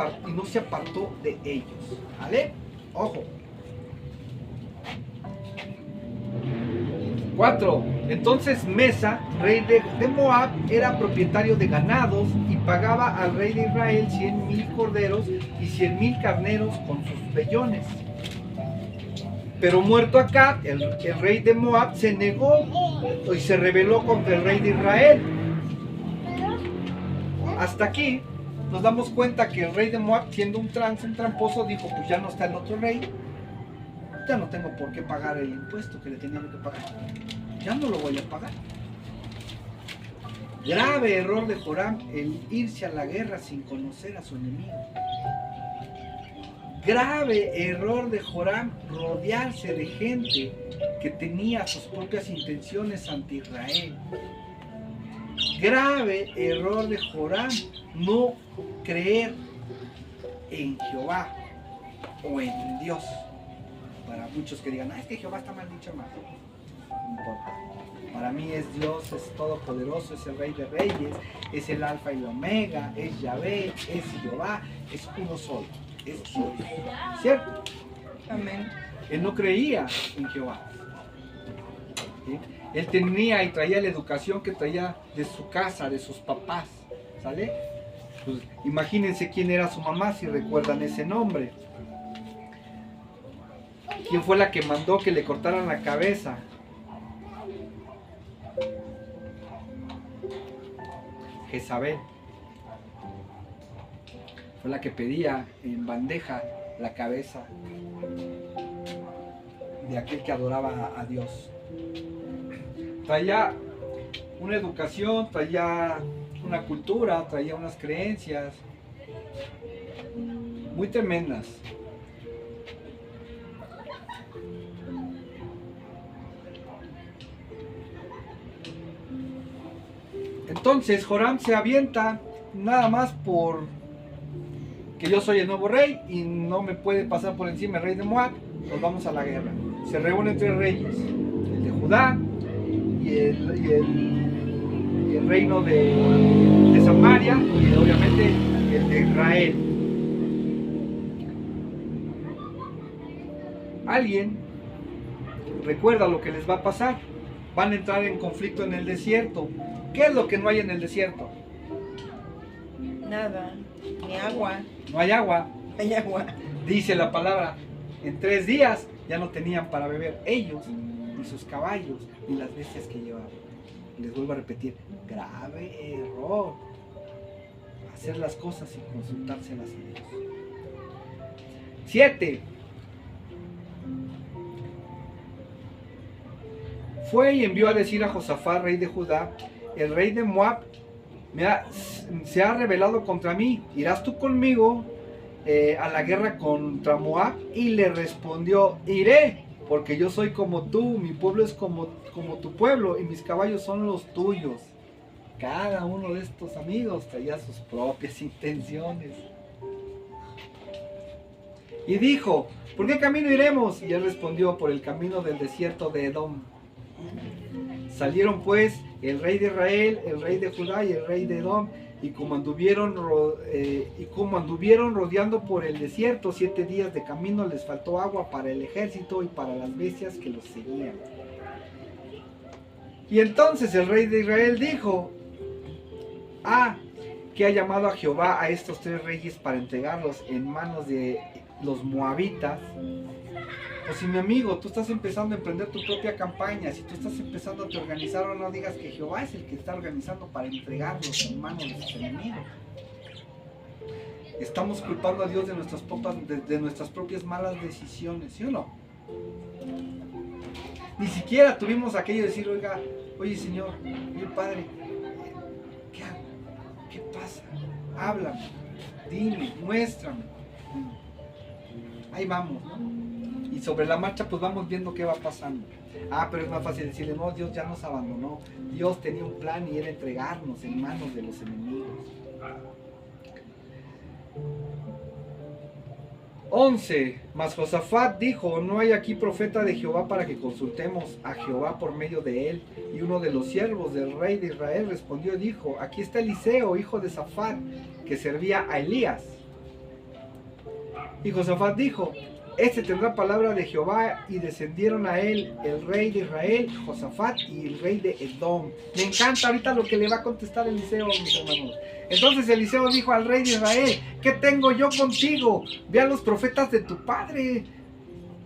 se apartó de ellos. ¿Vale? Ojo. 4. Entonces Mesa, rey de Moab, era propietario de ganados y pagaba al rey de Israel 100,000 corderos y 100,000 carneros con sus vellones. Pero muerto Acab, el rey de Moab, se negó y se rebeló contra el rey de Israel. Hasta aquí nos damos cuenta que el rey de Moab, siendo un tramposo, dijo, pues ya no está el otro rey, ya no tengo por qué pagar el impuesto que le tenía que pagar. Ya no lo voy a pagar. Grave error de Joram el irse a la guerra sin conocer a su enemigo. Grave error de Joram rodearse de gente que tenía sus propias intenciones ante Israel. Grave error de Joram no creer en Jehová o en Dios. Para muchos que digan, es que Jehová está mal dicho, hermano. No importa. Para mí es Dios, es todopoderoso, es el Rey de Reyes, es el Alfa y el Omega, es Yahvé, es Jehová, es uno solo, es Dios. ¿Cierto? Amén. Él no creía en Jehová. ¿Sí? Él tenía y traía la educación que traía de su casa, de sus papás. ¿Sale? Pues, imagínense quién era su mamá, si recuerdan ese nombre. ¿Quién fue la que mandó que le cortaran la cabeza? Jezabel. Fue la que pedía en bandeja la cabeza de aquel que adoraba a Dios. Traía una educación, traía una cultura, traía unas creencias muy tremendas. Entonces Joram se avienta nada más por que yo soy el nuevo rey y no me puede pasar por encima el rey de Moab, nos vamos a la guerra. Se reúnen 3 reyes, el de Judá y el reino de Samaria y obviamente el de Israel. Alguien recuerda lo que les va a pasar. Van a entrar en conflicto en el desierto. ¿Qué es lo que no hay en el desierto? Nada, ni agua. No hay agua. Hay agua. Dice la palabra, en 3 días ya no tenían para beber ellos, ni sus caballos, ni las bestias que llevaban. Les vuelvo a repetir, grave error. Hacer las cosas sin consultárselas a Dios. 7. Fue y envió a decir a Josafat, rey de Judá, el rey de Moab se ha rebelado contra mí, ¿irás tú conmigo a la guerra contra Moab? Y le respondió, iré, porque yo soy como tú, mi pueblo es como tu pueblo y mis caballos son los tuyos. Cada uno de estos amigos traía sus propias intenciones. Y dijo, ¿por qué camino iremos? Y él respondió, por el camino del desierto de Edom. Salieron pues el rey de Israel, el rey de Judá y el rey de Edom, y como anduvieron rodeando por el desierto 7 días de camino, les faltó agua para el ejército y para las bestias que los seguían. Y entonces el rey de Israel dijo, que ha llamado a Jehová a estos 3 reyes para entregarlos en manos de los moabitas. Pues si mi amigo, tú estás empezando a emprender tu propia campaña, si tú estás empezando a te organizar, no digas que Jehová es el que está organizando para entregarlos en manos de sus enemigos. Estamos culpando a Dios de nuestras propias malas decisiones, ¿sí o no? Ni siquiera tuvimos aquello de decir, oye Señor, oye Padre, ¿qué hago? ¿Qué pasa? Háblame, dime, muéstrame. Ahí vamos, ¿no? Y sobre la marcha pues vamos viendo qué va pasando. Pero es más fácil decirle, no, Dios ya nos abandonó. Dios tenía un plan y era entregarnos en manos de los enemigos. 11. Mas Josafat dijo, no hay aquí profeta de Jehová para que consultemos a Jehová por medio de él. Y uno de los siervos del rey de Israel respondió y dijo, aquí está Eliseo, hijo de Safat, que servía a Elías. Y Josafat dijo, este tendrá palabra de Jehová, y descendieron a él el rey de Israel, Josafat, y el rey de Edom. Me encanta ahorita lo que le va a contestar Eliseo, mis hermanos. Entonces Eliseo dijo al rey de Israel, ¿qué tengo yo contigo? Ve a los profetas de tu padre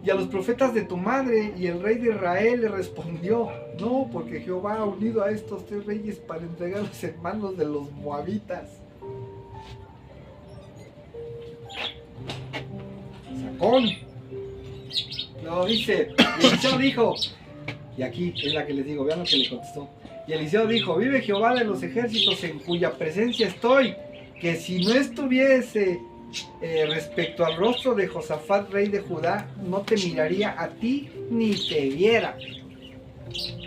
y a los profetas de tu madre. Y el rey de Israel le respondió, no, porque Jehová ha unido a estos 3 reyes para entregarlos en manos de los moabitas. No, dice, y Eliseo dijo, y aquí es la que les digo, vean lo que le contestó. Y Eliseo dijo, vive Jehová de los ejércitos en cuya presencia estoy, que si no estuviese respecto al rostro de Josafat, rey de Judá, no te miraría a ti ni te viera.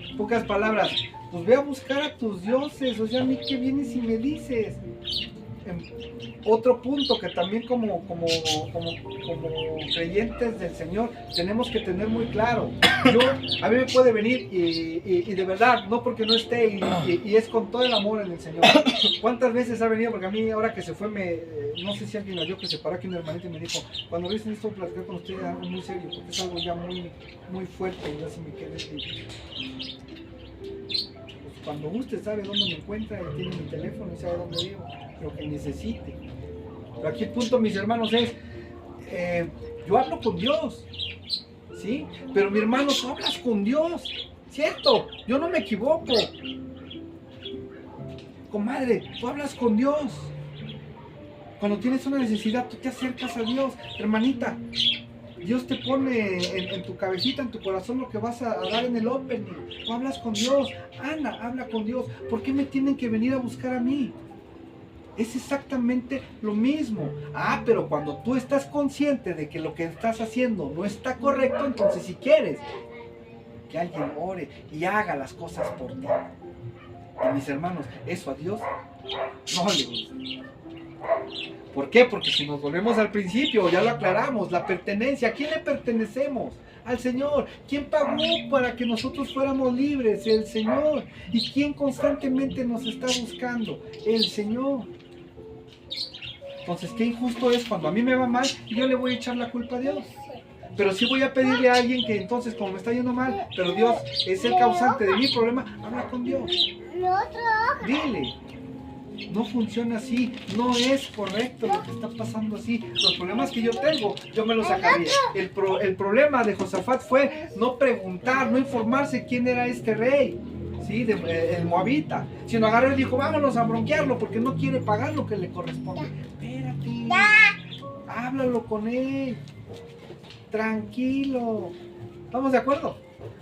En pocas palabras, pues ve a buscar a tus dioses, o sea, a mí que vienes y me dices. Otro punto que también como creyentes del Señor tenemos que tener muy claro. A mí me puede venir y de verdad, no porque no esté y es con todo el amor en el Señor. ¿Cuántas veces ha venido? Porque a mí ahora que se fue, no sé si alguien me dio que se paró aquí un hermanito y me dijo, cuando ves esto platicar con ustedes algo muy serio, porque es algo ya muy, muy fuerte y yo así me quedé así. Cuando usted sabe dónde me encuentra y tiene mi teléfono y sabe dónde vivo, lo que necesite. Pero aquí el punto, mis hermanos, es, yo hablo con Dios, ¿sí? Pero mi hermano, tú hablas con Dios, ¿cierto? Yo no me equivoco. Comadre, tú hablas con Dios. Cuando tienes una necesidad, tú te acercas a Dios. Hermanita, Dios te pone en tu cabecita, en tu corazón lo que vas a dar en el opening. Tú hablas con Dios. Ana, habla con Dios. ¿Por qué me tienen que venir a buscar a mí? Es exactamente lo mismo. Pero cuando tú estás consciente de que lo que estás haciendo no está correcto, entonces si quieres que alguien ore y haga las cosas por ti. Y mis hermanos, eso a Dios no le gusta. ¿Por qué? Porque si nos volvemos al principio, ya lo aclaramos, la pertenencia, ¿a quién le pertenecemos? Al Señor. ¿Quién pagó para que nosotros fuéramos libres? El Señor. ¿Y quién constantemente nos está buscando? El Señor. Entonces, qué injusto es cuando a mí me va mal y yo le voy a echar la culpa a Dios. Pero si voy a pedirle a alguien que entonces, como me está yendo mal, pero Dios es el causante de mi problema, habla con Dios. Dile. No funciona así, no es correcto lo que está pasando así. Los problemas que yo tengo, yo me los sacaría. El problema de Josafat fue no preguntar, no informarse quién era este rey, ¿sí? El moabita. Sino agarró y dijo, vámonos a bronquearlo porque no quiere pagar lo que le corresponde. Espérate, háblalo con él, tranquilo. ¿Estamos de acuerdo?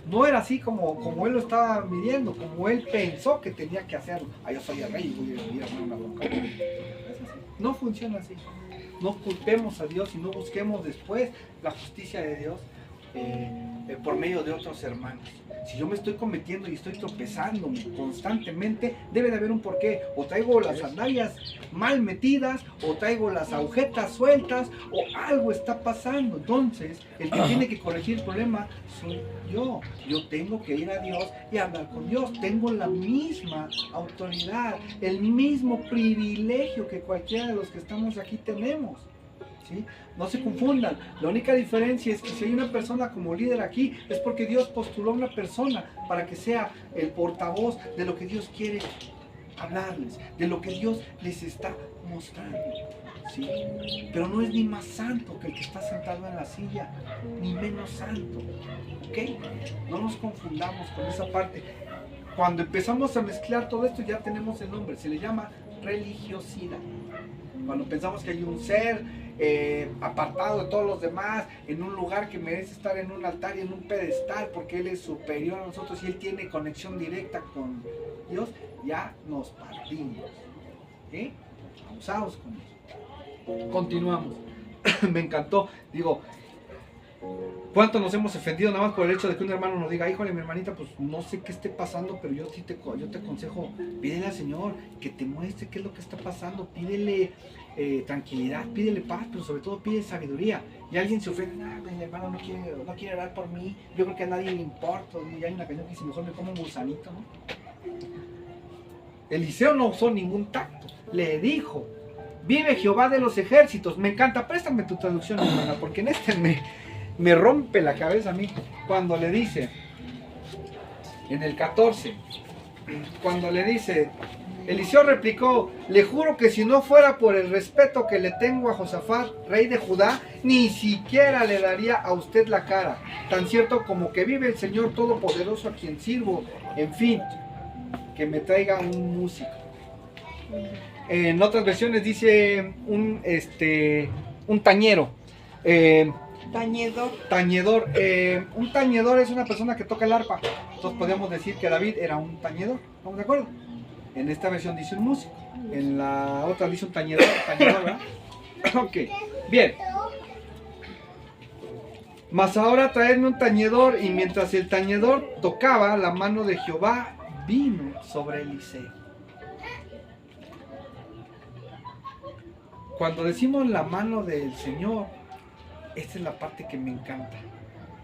No era así como él lo estaba midiendo, como él pensó que tenía que hacerlo. Yo soy el rey y voy a ir a hacer una bronca. No funciona así. No culpemos a Dios y no busquemos después la justicia de Dios por medio de otros hermanos. Si yo me estoy cometiendo y estoy tropezándome constantemente, debe de haber un porqué. O traigo las sandalias mal metidas, o traigo las agujetas sueltas, o algo está pasando. Entonces, el que tiene que corregir el problema soy yo. Yo tengo que ir a Dios y hablar con Dios. Tengo la misma autoridad, el mismo privilegio que cualquiera de los que estamos aquí tenemos. ¿Sí? No se confundan, la única diferencia es que si hay una persona como líder aquí es porque Dios postuló a una persona para que sea el portavoz de lo que Dios quiere hablarles, de lo que Dios les está mostrando, ¿sí? Pero no es ni más santo que el que está sentado en la silla, ni menos santo, ¿ok? No nos confundamos con esa parte. Cuando empezamos a mezclar todo esto ya tenemos el nombre, se le llama religiosidad. Cuando pensamos que hay un ser apartado de todos los demás, en un lugar que merece estar en un altar y en un pedestal porque Él es superior a nosotros y Él tiene conexión directa con Dios, ya nos partimos. ¿Sí? Abusados con eso. Continuamos. Me encantó. Digo, ¿cuánto nos hemos ofendido nada más por el hecho de que un hermano nos diga, híjole, mi hermanita, pues no sé qué esté pasando, pero yo te aconsejo, pídele al Señor que te muestre qué es lo que está pasando, pídele tranquilidad, pídele paz, pero sobre todo pide sabiduría. Y alguien se ofende, mi hermano no quiere orar por mí, yo creo que a nadie le importa, y hay una canción que dice, mejor me como un gusanito, ¿no? Eliseo no usó ningún tacto, le dijo, vive Jehová de los ejércitos. Me encanta, préstame tu traducción, hermana, porque en este me rompe la cabeza a mí cuando le dice en el 14, cuando le dice, Eliseo replicó, le juro que si no fuera por el respeto que le tengo a Josafat, rey de Judá, ni siquiera le daría a usted la cara, tan cierto como que vive el Señor Todopoderoso a quien sirvo. En fin, que me traiga un músico. En otras versiones dice un tañero. Tañedor. Un tañedor es una persona que toca el arpa. Entonces podríamos decir que David era un tañedor. ¿Estamos de acuerdo? En esta versión dice un músico. En la otra dice un tañedor, ¿verdad? Ok, bien. Mas ahora traedme un tañedor. Y mientras el tañedor tocaba, la mano de Jehová vino sobre Eliseo. Cuando decimos la mano del Señor, esta es la parte que me encanta.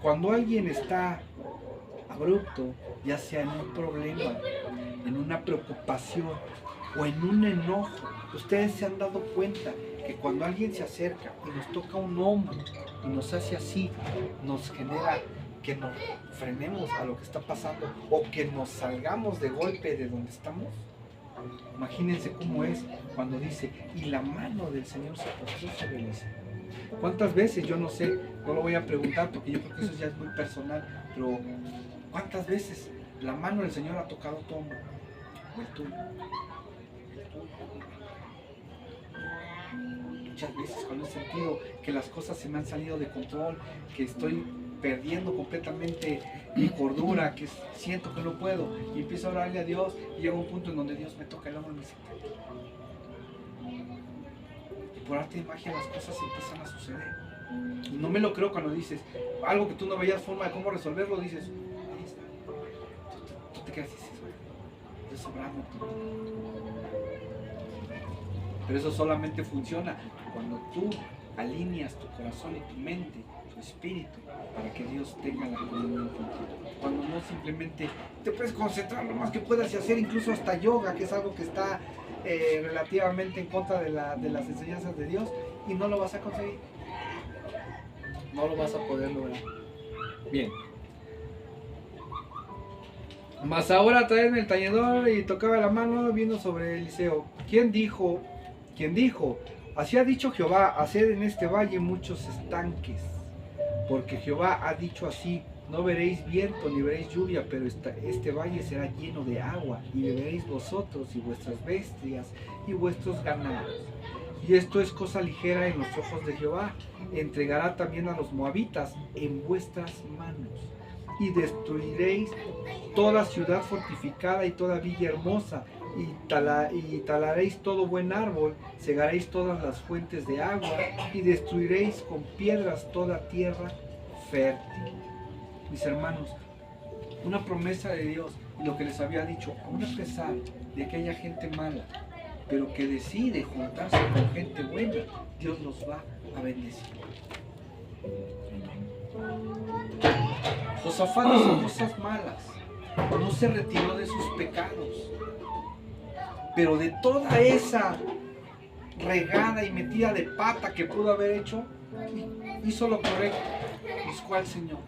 Cuando alguien está abrupto, ya sea en un problema, en una preocupación o en un enojo, ustedes se han dado cuenta que cuando alguien se acerca y nos toca un hombro y nos hace así, nos genera que nos frenemos a lo que está pasando o que nos salgamos de golpe de donde estamos. Imagínense cómo es cuando dice, y la mano del Señor se postró sobre Eliseo. ¿Cuántas veces? Yo no sé, no lo voy a preguntar porque yo creo que eso ya es muy personal, pero ¿cuántas veces la mano del Señor ha tocado tu hombro? O el tuyo. Muchas veces cuando he sentido que las cosas se me han salido de control, que estoy perdiendo completamente mi cordura, que siento que no puedo, y empiezo a orarle a Dios, y llega un punto en donde Dios me toca el hombro y me dice, y por arte de magia las cosas empiezan a suceder. Y no me lo creo cuando dices algo que tú no veías forma de cómo resolverlo, dices, ahí está. Tú te quedas y dices, Dios obrando. Pero eso solamente funciona cuando tú alineas tu corazón y tu mente, tu espíritu, para que Dios tenga la comunión contigo. Cuando no, simplemente te puedes concentrar lo más que puedas y hacer incluso hasta yoga, que es algo que está relativamente en contra de las enseñanzas de Dios, y no lo vas a conseguir. No lo vas a poder lograr. Bien. Mas ahora traedme el tañedor, y tocaba la mano, vino sobre Eliseo. ¿Quién dijo? Así ha dicho Jehová, haced en este valle muchos estanques, porque Jehová ha dicho así: no veréis viento ni veréis lluvia, pero este valle será lleno de agua, y beberéis vosotros y vuestras bestias y vuestros ganados. Y esto es cosa ligera en los ojos de Jehová. Entregará también a los moabitas en vuestras manos, y destruiréis toda ciudad fortificada y toda villa hermosa, y talaréis todo buen árbol, cegaréis todas las fuentes de agua, y destruiréis con piedras toda tierra fértil. Mis hermanos, una promesa de Dios, y lo que les había dicho, aun a pesar de que haya gente mala, pero que decide juntarse con gente buena, Dios los va a bendecir. Josafat hizo cosas malas, no se retiró de sus pecados, pero de toda esa regada y metida de pata que pudo haber hecho, hizo lo correcto. Buscó al Señor,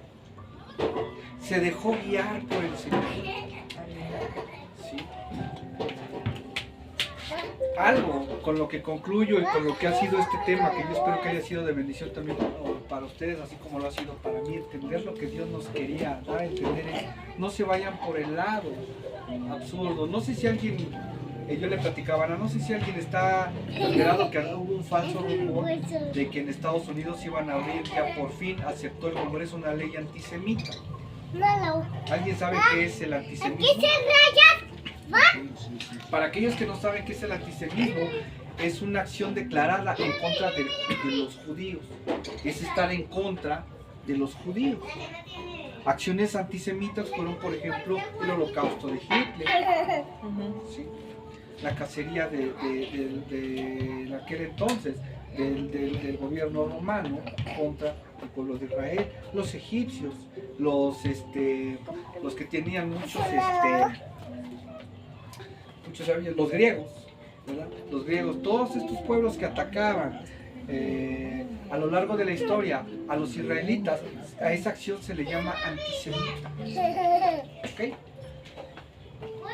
se dejó guiar por el Señor. ¿Sí? Algo con lo que concluyo y con lo que ha sido este tema, que yo espero que haya sido de bendición también para ustedes, así como lo ha sido para mí, entender lo que Dios nos quería dar a entender es: no se vayan por el lado absurdo. No sé si alguien, yo le platicaba, no sé si alguien está enterado que hubo un falso rumor de que en Estados Unidos iban a abrir, ya por fin aceptó el Congreso una ley antisemita. ¿Alguien sabe qué es el antisemitismo? Para aquellos que no saben qué es el antisemitismo, es una acción declarada en contra de los judíos. Es estar en contra de los judíos. Acciones antisemitas fueron, por ejemplo, el holocausto de Hitler, ¿sí? La cacería de aquel entonces del gobierno romano contra el pueblo de Israel, los egipcios, los que tenían los griegos, ¿verdad? Los griegos, todos estos pueblos que atacaban a lo largo de la historia a los israelitas, a esa acción se le llama antisemita. ¿Okay?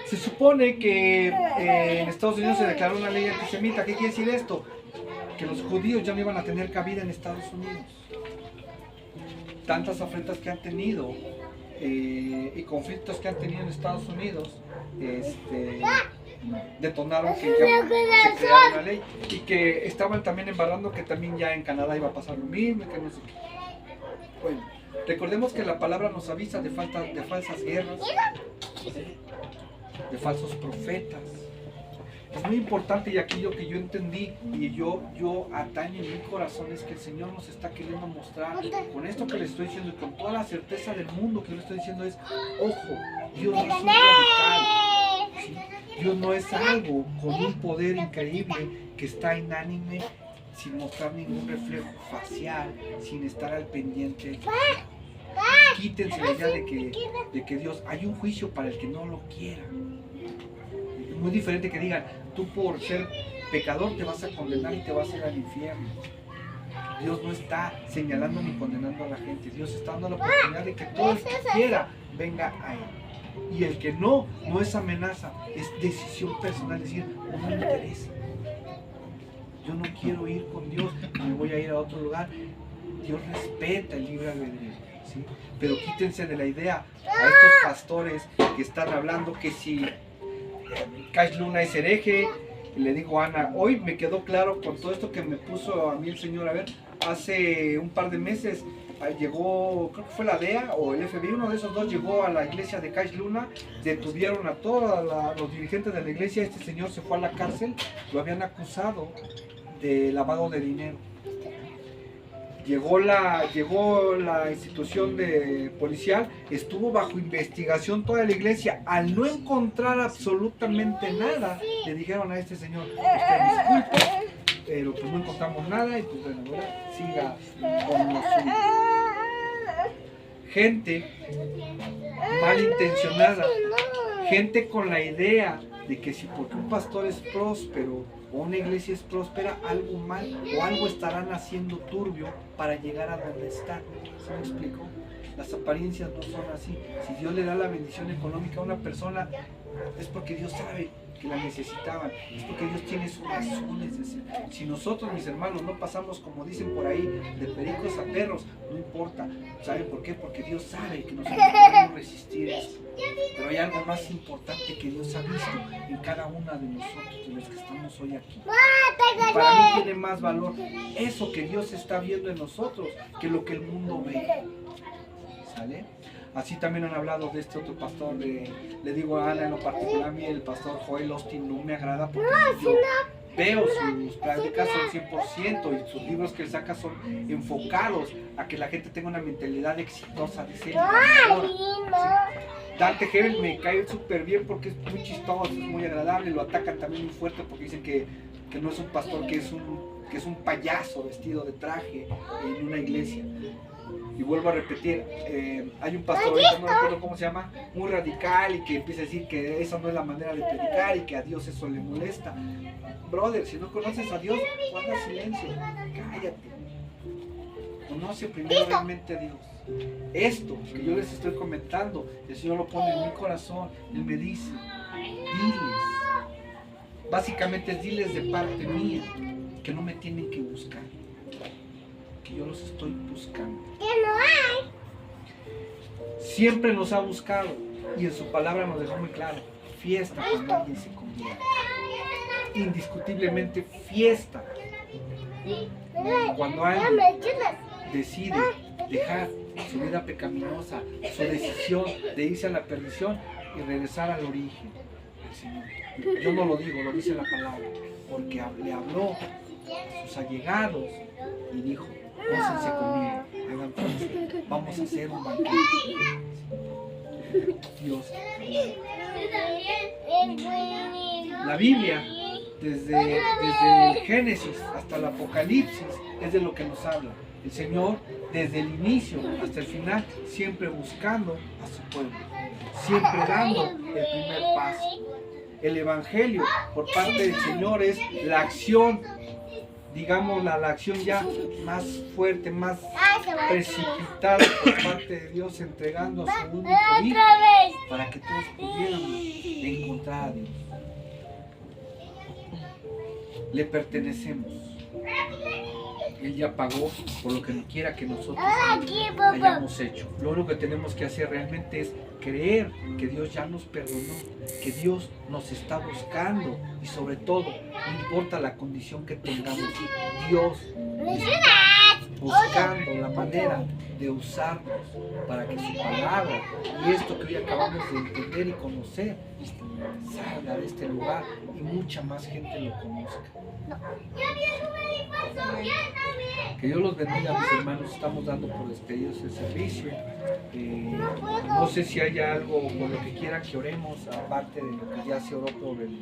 Se supone que en Estados Unidos se declaró una ley antisemita. ¿Qué quiere decir esto? Que los judíos ya no iban a tener cabida en Estados Unidos. Tantas afrentas que han tenido y conflictos que han tenido en Estados Unidos detonaron que ya se creara una ley, y que estaban también embarrando que también ya en Canadá iba a pasar lo mismo, y que no sé qué. Bueno, recordemos que la palabra nos avisa de falsas guerras, de falsos profetas. Es muy importante, y aquí lo que yo entendí y yo atañe en mi corazón es que el Señor nos está queriendo mostrar con esto que le estoy diciendo, y con toda la certeza del mundo que le estoy diciendo, es: ojo, Dios no es un radical, ¿sí? Dios no es algo con un poder increíble que está inánime, sin mostrar ningún reflejo facial, sin estar al pendiente. Quítense la idea de que Dios, hay un juicio para el que no lo quiera. Es muy diferente que digan: tú por ser pecador te vas a condenar y te vas a ir al infierno. Dios no está señalando ni condenando a la gente. Dios está dando la oportunidad de que todo el que quiera venga a Él. Y el que no es amenaza, es decisión personal, decir: no me interesa, yo no quiero ir con Dios, me voy a ir a otro lugar. Dios respeta el libre albedrío, ¿sí? Pero quítense de la idea a estos pastores que están hablando que si Cash Luna es hereje. Le digo a Ana, hoy me quedó claro con todo esto que me puso a mí el Señor. A ver, hace un par de meses llegó, creo que fue la DEA o el FBI, uno de esos dos llegó a la iglesia de Cash Luna, detuvieron a todos los dirigentes de la iglesia. Este señor se fue a la cárcel, lo habían acusado de lavado de dinero. Llegó la institución policial, estuvo bajo investigación toda la iglesia. Al no encontrar absolutamente nada, le dijeron a este señor: usted disculpe, pero pues no encontramos nada y pues bueno, ¿verdad? Siga con lo suyo. Gente malintencionada, gente con la idea de que si porque un pastor es próspero o una iglesia es próspera, algo mal o algo estarán haciendo turbio para llegar a donde están. ¿Se me explicó? Las apariencias no son así. Si Dios le da la bendición económica a una persona, es porque Dios sabe que la necesitaban, es porque Dios tiene sus razones de ser. Si nosotros, mis hermanos, no pasamos, como dicen por ahí, de pericos a perros, no importa. ¿Saben por qué? Porque Dios sabe que nosotros podemos resistir eso. Pero hay algo más importante que Dios ha visto en cada una de nosotros, de los que estamos hoy aquí. Y para mí tiene más valor eso que Dios está viendo en nosotros que lo que el mundo ve. ¿Sale? Así también han hablado de este otro pastor, le digo a Ana en lo particular, a mí el pastor Joel Austin no me agrada porque yo veo sus prácticas son 100% y sus libros que él saca son enfocados a que la gente tenga una mentalidad exitosa de ser emprendedora. ¿Sí? Dante Gebel me cae súper bien porque es muy chistoso, es muy agradable, lo atacan también muy fuerte porque dicen que no es un pastor, que es un payaso vestido de traje en una iglesia. Y vuelvo a repetir, hay un pastor, ahorita no recuerdo cómo se llama, muy radical y que empieza a decir que esa no es la manera de predicar y que a Dios eso le molesta. Brother, si no conoces a Dios, guarda silencio, cállate. Conoce primero realmente a Dios. Esto que yo les estoy comentando, el Señor lo pone en mi corazón, Él me dice, diles. Básicamente es diles de parte mía que no me tienen que buscar, que yo los estoy buscando. Siempre nos ha buscado y en su palabra nos dejó muy claro, fiesta cuando alguien se convierte. Indiscutiblemente fiesta cuando alguien decide dejar su vida pecaminosa, su decisión de irse a la perdición y regresar al origen del Señor. Yo no lo digo, lo dice la palabra, porque le habló a sus allegados y dijo, gócense conmigo, hagan fiesta, vamos a hacer un banquete. Dios. La Biblia, desde el Génesis hasta el Apocalipsis, es de lo que nos habla. El Señor, desde el inicio hasta el final, siempre buscando a su pueblo, siempre dando el primer paso. El Evangelio, por parte del Señor, es la acción, digamos, la acción ya más fuerte, más precipitada por parte de Dios, entregando a su único Hijo para que todos pudiéramos encontrar a Dios. Le pertenecemos. Él ya pagó por lo que quiera que nosotros hayamos hecho. Lo único que tenemos que hacer realmente es creer que Dios ya nos perdonó, que Dios nos está buscando y sobre todo, no importa la condición que tengamos, Dios está buscando la manera de usarnos para que su palabra y esto que hoy acabamos de entender y conocer salga de este lugar y mucha más gente lo conozca. Que Dios los bendiga, mis hermanos. Estamos dando por despedidos el servicio. No sé si haya algo por lo que quieran que oremos, aparte de lo que ya se oró por el